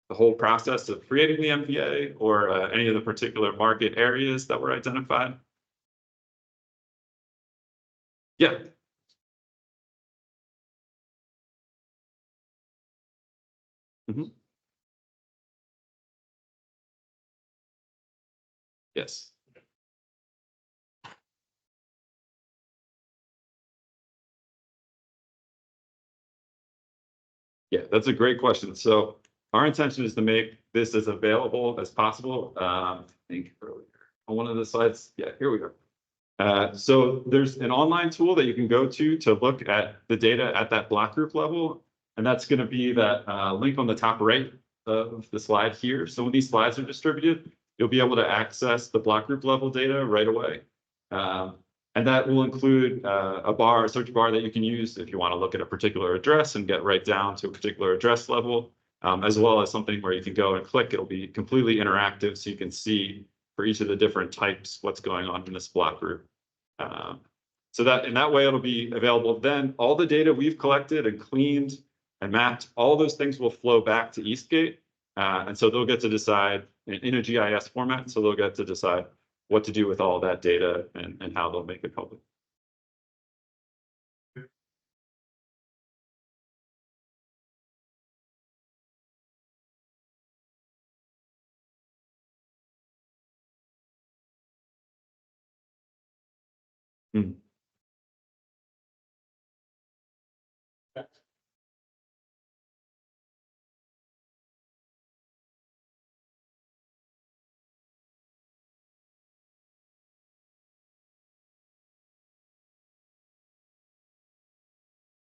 the whole process of creating the MBA or any of the particular market areas that were identified? Yeah. Mm-hmm. Yes. Yeah, that's a great question. So our intention is to make this as available as possible. I think earlier on one of the slides. Yeah, here we go. So there's an online tool that you can go to look at the data at that block group level. And that's going to be that link on the top right of the slide here. So when these slides are distributed, you'll be able to access the block group level data right away. And that will include a search bar that you can use if you want to look at a particular address and get right down to a particular address level, as well as something where you can go and click. It'll be completely interactive, so you can see for each of the different types what's going on in this block group. So that in that way, it'll be available. Then all the data we've collected and cleaned and mapped, all those things will flow back to Eastgate. And so they'll get to decide in a GIS format. So they'll get to decide what to do with all that data and how they'll make it public. Hmm.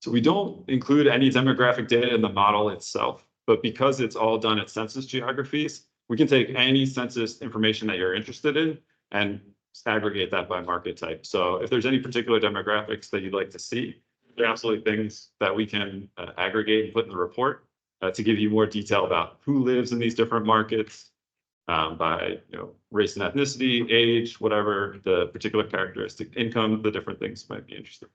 So we don't include any demographic data in the model itself, but because it's all done at census geographies, we can take any census information that you're interested in and aggregate that by market type. So if there's any particular demographics that you'd like to see, there are absolutely things that we can aggregate and put in the report to give you more detail about who lives in these different markets by race and ethnicity, age, whatever the particular characteristic, income, the different things might be interesting.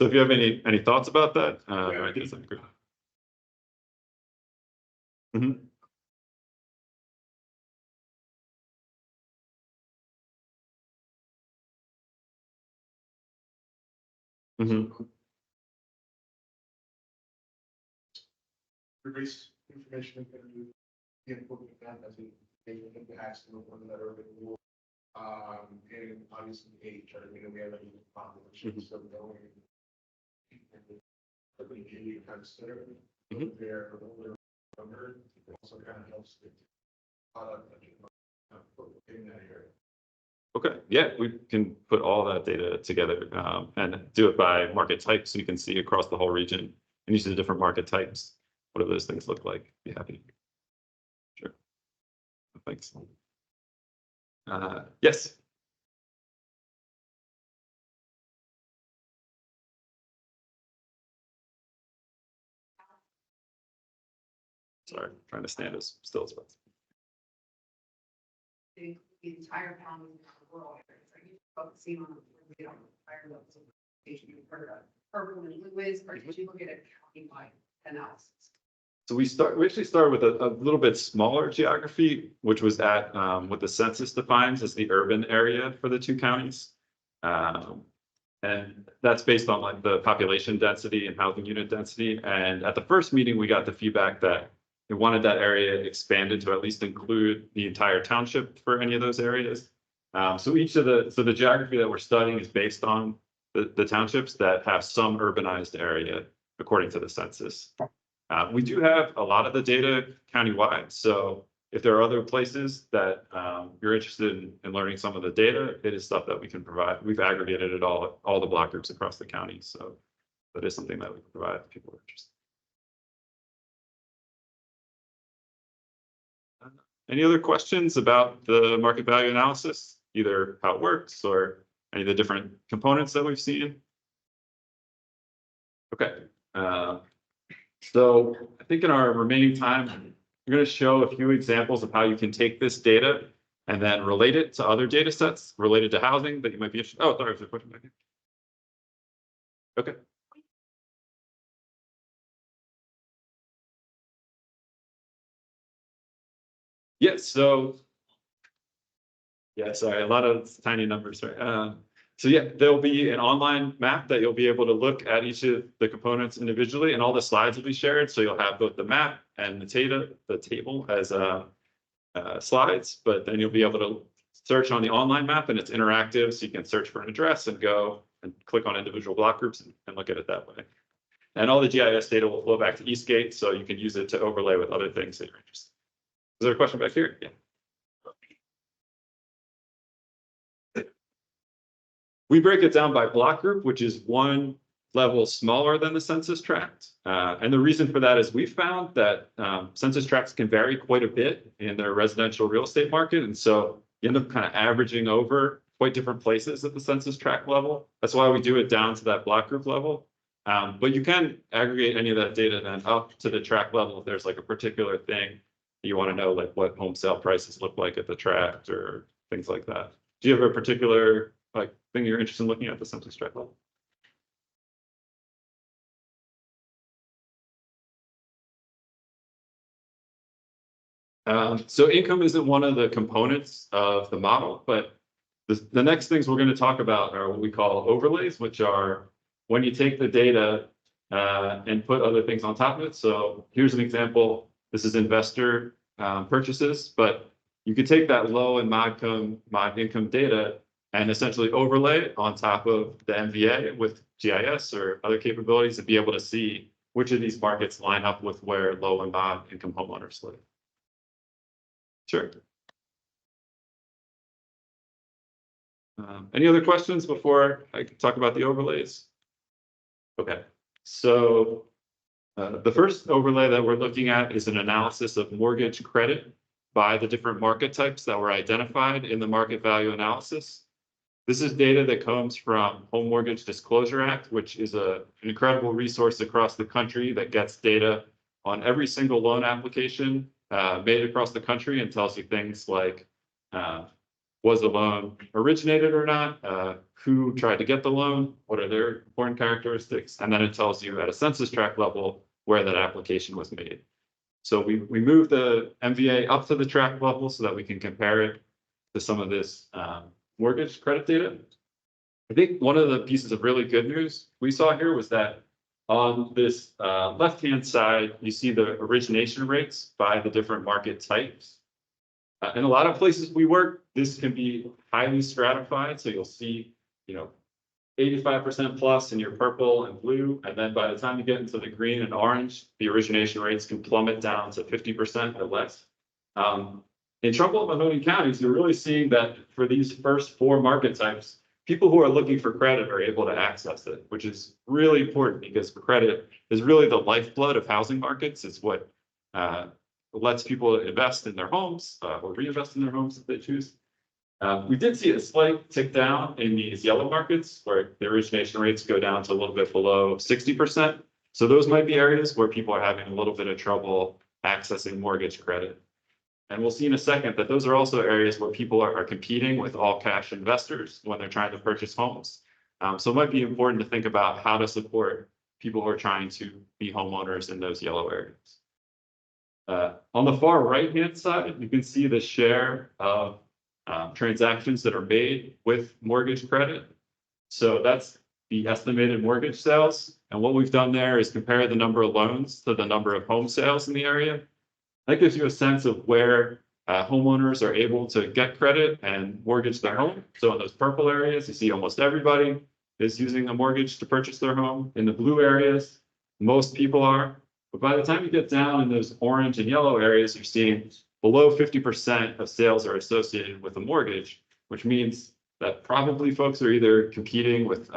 So if you have any thoughts about that, ideas, that'd be great. Mhm. Mhm. Release information and input with that as it impacts the one that urban rule. And obviously age, we have a population, so knowing. You kind of consider their number, it also kind of helps with in that area. Okay, yeah, we can put all that data together and do it by market type, so you can see across the whole region and each of the different market types, what do those things look like? Be happy. Sure. Thanks. Yes. Sorry, trying to stand as still as possible. The entire county rural areas, are you focusing on the higher levels of education you've heard of? Urban and Lewis, or did you look at a county-wide analysis? So we actually started with a little bit smaller geography, which was at what the census defines as the urban area for the two counties. And that's based on like the population density and housing unit density. And at the first meeting, we got the feedback that they wanted that area expanded to at least include the entire township for any of those areas. So each of the geography that we're studying is based on the townships that have some urbanized area according to the census. We do have a lot of the data countywide. So if there are other places that you're interested in learning some of the data, it is stuff that we can provide. We've aggregated it all the block groups across the county. So that is something that we can provide if people are interested. Any other questions about the market value analysis, either how it works or any of the different components that we've seen? Okay. So I think in our remaining time, we're going to show a few examples of how you can take this data and then relate it to other data sets related to housing that you might be interested. Oh, sorry, there's a question back here. Okay. Yes, so yeah, sorry, a lot of tiny numbers, right? So yeah, there'll be an online map that you'll be able to look at each of the components individually, and all the slides will be shared. So you'll have both the map and the table as slides, but then you'll be able to search on the online map, and it's interactive, so you can search for an address and go and click on individual block groups and look at it that way. And all the GIS data will flow back to Eastgate, so you can use it to overlay with other things that you're interested in. Is there a question back here? Yeah. We break it down by block group, which is one level smaller than the census tract. And the reason for that is we found that census tracts can vary quite a bit in their residential real estate market. And so you end up kind of averaging over quite different places at the census tract level. That's why we do it down to that block group level. But you can aggregate any of that data then up to the tract level if there's like a particular thing you want to know, like what home sale prices look like at the tract or things like that. Do you have a particular like thing you're interested in looking at the census tract level? So income isn't one of the components of the model, but the next things we're going to talk about are what we call overlays, which are when you take the data and put other things on top of it. So here's an example. This is investor purchases, but you could take that low and mod income data and essentially overlay it on top of the MVA with GIS or other capabilities and be able to see which of these markets line up with where low and mod income homeowners live. Sure. Any other questions before I talk about the overlays? Okay, so the first overlay that we're looking at is an analysis of mortgage credit by the different market types that were identified in the market value analysis. This is data that comes from Home Mortgage Disclosure Act, which is an incredible resource across the country that gets data on every single loan application made across the country and tells you things like was the loan originated or not, who tried to get the loan, what are their important characteristics, and then it tells you at a census tract level where that application was made. So we move the MVA up to the tract level so that we can compare it to some of this mortgage credit data. I think one of the pieces of really good news we saw here was that on this left-hand side, you see the origination rates by the different market types. In a lot of places we work, this can be highly stratified. So you'll see, 85% plus in your purple and blue. And then by the time you get into the green and orange, the origination rates can plummet down to 50% or less. In Trumbull and Mahoning counties, you're really seeing that for these first 4 market types, people who are looking for credit are able to access it, which is really important because credit is really the lifeblood of housing markets. It's what lets people invest in their homes or reinvest in their homes if they choose. We did see a slight tick down in these yellow markets where the origination rates go down to a little bit below 60%. So those might be areas where people are having a little bit of trouble accessing mortgage credit. And we'll see in a second that those are also areas where people are competing with all cash investors when they're trying to purchase homes. So it might be important to think about how to support people who are trying to be homeowners in those yellow areas. On the far right-hand side, you can see the share of transactions that are made with mortgage credit. So that's the estimated mortgage sales. And what we've done there is compare the number of loans to the number of home sales in the area. That gives you a sense of where homeowners are able to get credit and mortgage their home. So in those purple areas, you see almost everybody is using a mortgage to purchase their home. In the blue areas, most people are. But by the time you get down in those orange and yellow areas, you're seeing below 50% of sales are associated with a mortgage, which means that probably folks are either competing with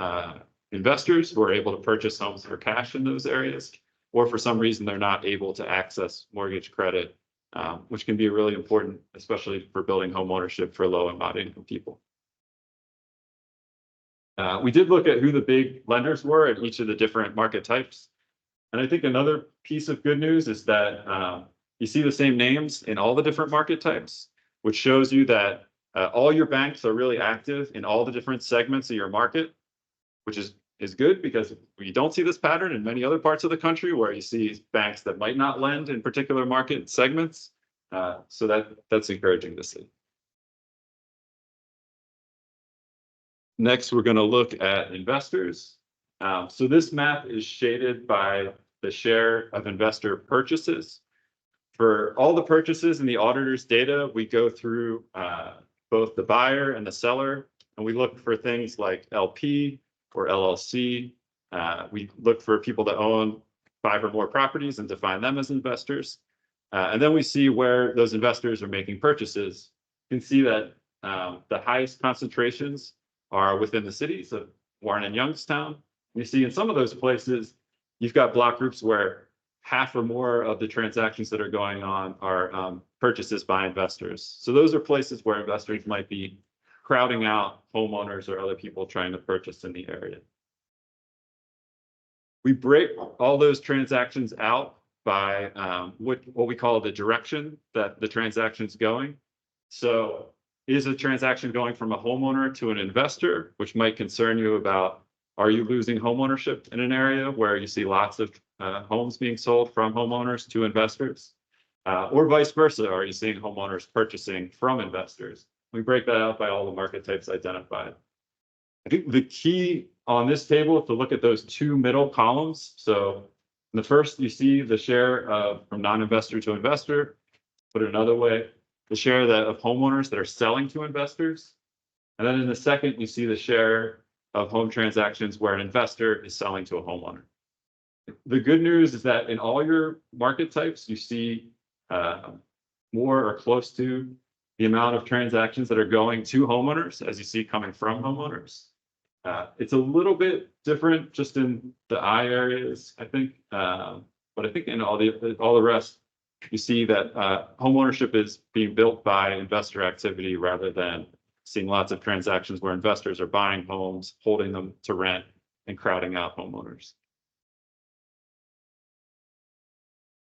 investors who are able to purchase homes for cash in those areas, or for some reason they're not able to access mortgage credit, which can be really important, especially for building home ownership for low and moderate income people. We did look at who the big lenders were at each of the different market types. And I think another piece of good news is that you see the same names in all the different market types, which shows you that all your banks are really active in all the different segments of your market, which is good because we don't see this pattern in many other parts of the country where you see banks that might not lend in particular market segments. So that's encouraging to see. Next, we're going to look at investors. So this map is shaded by the share of investor purchases. For all the purchases in the auditor's data, we go through both the buyer and the seller, and we look for things like LP or LLC. We look for people that own 5 or more properties and define them as investors. And then we see where those investors are making purchases. You can see that the highest concentrations are within the cities of Warren and Youngstown, You see in some of those places, you've got block groups where half or more of the transactions that are going on are purchases by investors. So those are places where investors might be crowding out homeowners or other people trying to purchase in the area. We break all those transactions out by what we call the direction that the transaction's going. So is a transaction going from a homeowner to an investor, which might concern you about, are you losing homeownership in an area where you see lots of homes being sold from homeowners to investors? Or vice versa, are you seeing homeowners purchasing from investors? We break that out by all the market types identified. I think the key on this table is to look at those two middle columns. So in the first, you see the share of from non-investor to investor. Put it another way, the share of homeowners that are selling to investors. And then in the second, you see the share of home transactions where an investor is selling to a homeowner. The good news is that in all your market types, you see more or close to the amount of transactions that are going to homeowners as you see coming from homeowners. It's a little bit different just in the eye areas, I think, but I think in all the rest, you see that homeownership is being built by investor activity rather than seeing lots of transactions where investors are buying homes, holding them to rent, and crowding out homeowners.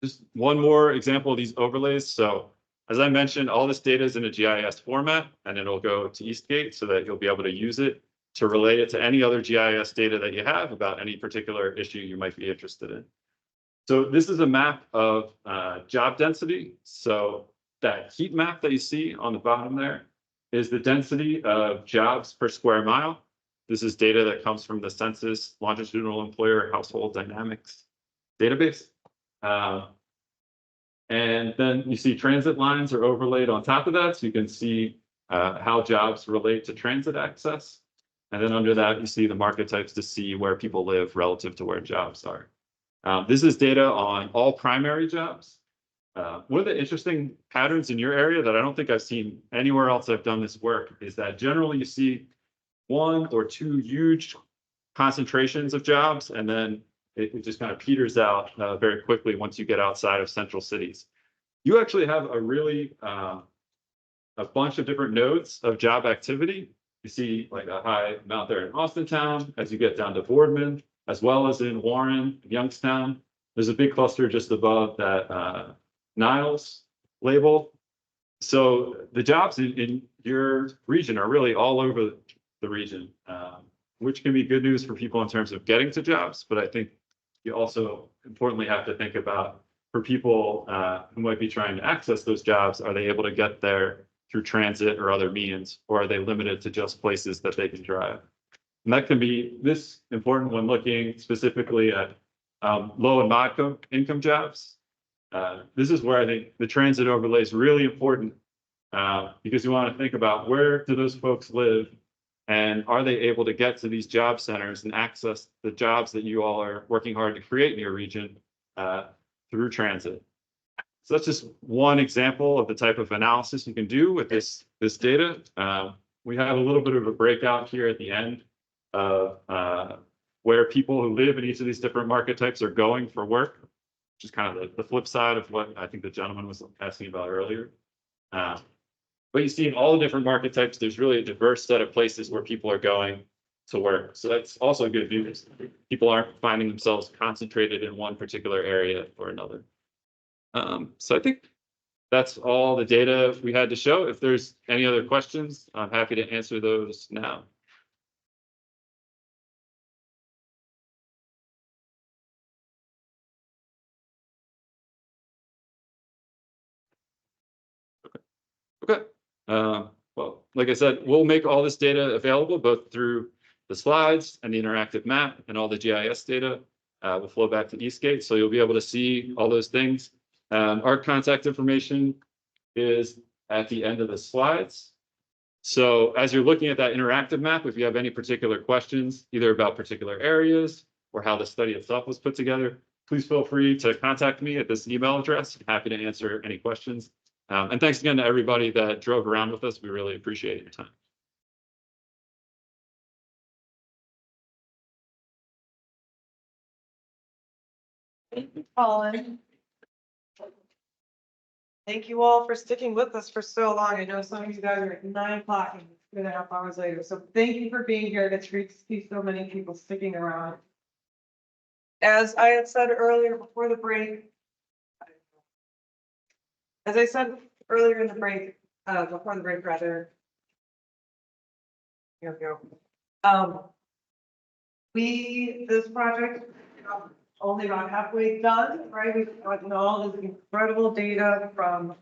Just one more example of these overlays. So as I mentioned, all this data is in a GIS format, and it'll go to Eastgate so that you'll be able to use it to relate it to any other GIS data that you have about any particular issue you might be interested in. So this is a map of job density. So that heat map that you see on the bottom there is the density of jobs per square mile. This is data that comes from the Census Longitudinal Employer Household Dynamics database. And then you see transit lines are overlaid on top of that, so you can see how jobs relate to transit access. And then under that, you see the market types to see where people live relative to where jobs are. This is data on all primary jobs. One of the interesting patterns in your area that I don't think I've seen anywhere else I've done this work is that generally you see one or two huge concentrations of jobs, and then it just kind of peters out very quickly once you get outside of central cities. You actually have a really a bunch of different nodes of job activity. You see like a high amount there in Austintown as you get down to Boardman, as well as in Warren, Youngstown. There's a big cluster just above that Niles label. So the jobs in your region are really all over the region, which can be good news for people in terms of getting to jobs. But I think you also importantly have to think about for people who might be trying to access those jobs, are they able to get there through transit or other means, or are they limited to just places that they can drive? And that can be this important when looking specifically at low and moderate income jobs. This is where I think the transit overlay is really important because you want to think about where do those folks live and are they able to get to these job centers and access the jobs that you all are working hard to create in your region through transit. So that's just one example of the type of analysis you can do with this data. We have a little bit of a breakout here at the end of where people who live in each of these different market types are going for work, which is kind of the flip side of what I think the gentleman was asking about earlier. But you see in all the different market types, there's really a diverse set of places where people are going to work. So that's also good news. People aren't finding themselves concentrated in one particular area or another. So I think that's all the data we had to show. If there's any other questions, I'm happy to answer those now. Okay. Well, like I said, we'll make all this data available both through the slides and the interactive map, and all the GIS data will flow back to Eastgate. So you'll be able to see all those things. Our contact information is at the end of the slides. So as you're looking at that interactive map, if you have any particular questions, either about particular areas or how the study itself was put together, please feel free to contact me at this email address. I'm happy to answer any questions. And thanks again to everybody that drove around with us. We really appreciate your time. Colin. Thank you all for sticking with us for so long. I know some of you guys are at 9 o'clock and 2.5 hours later. So thank you for being here. It's great to see so many people sticking around. As I had said earlier before the break, as I said earlier in the break, before the break rather. Here we go. This project, only about halfway done, right? We've gotten all this incredible data from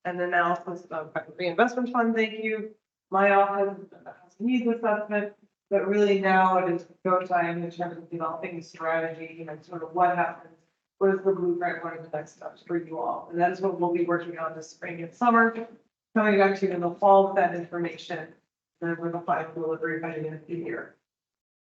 an analysis of reinvestment fund, thank you. My office has needs assessment, but really now it is go time in terms of developing a strategy and sort of what happens. What is the blueprint, what are the next steps for you all? And that is what we'll be working on this spring and summer, coming back to you in the fall with that information. And with a final delivery by the end of the year.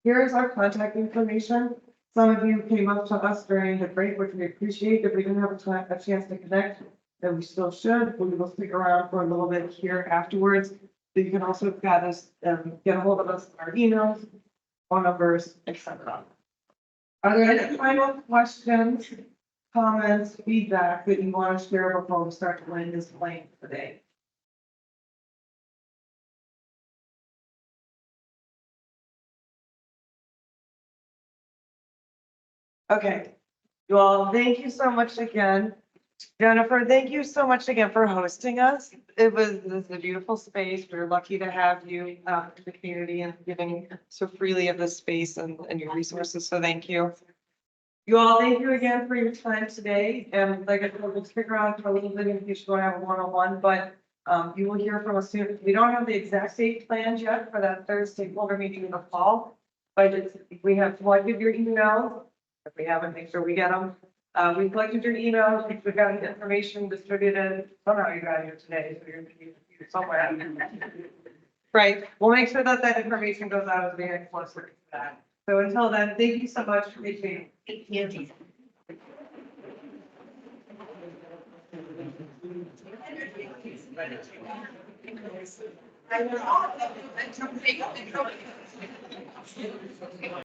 Here is our contact information. Some of you came up to us during the break, which we appreciate. If we didn't have a chance to connect, then we still should. We will stick around for a little bit here afterwards. So you can also get a hold of us in our emails, phone numbers, etc. Are there any final questions, comments, feedback that you want to share before we start to land this plane today? Okay, you all, thank you so much again. Jennifer, thank you so much again for hosting us. This is a beautiful space. We're lucky to have you in the community and giving so freely of this space and your resources, so thank you. You all, thank you again for your time today, and like I said, we'll stick around for a little bit in case you want to have a one-on-one, but you will hear from us soon. We don't have the exact date planned yet for that third stakeholder meeting in the fall, but we have collected your emails. If we haven't, make sure we get them. We've collected your emails, we've got information distributed, somehow you got here today, so you're somewhere. Right, we'll make sure that information goes out as we get closer to that. So until then, thank you so much for being. Thank you.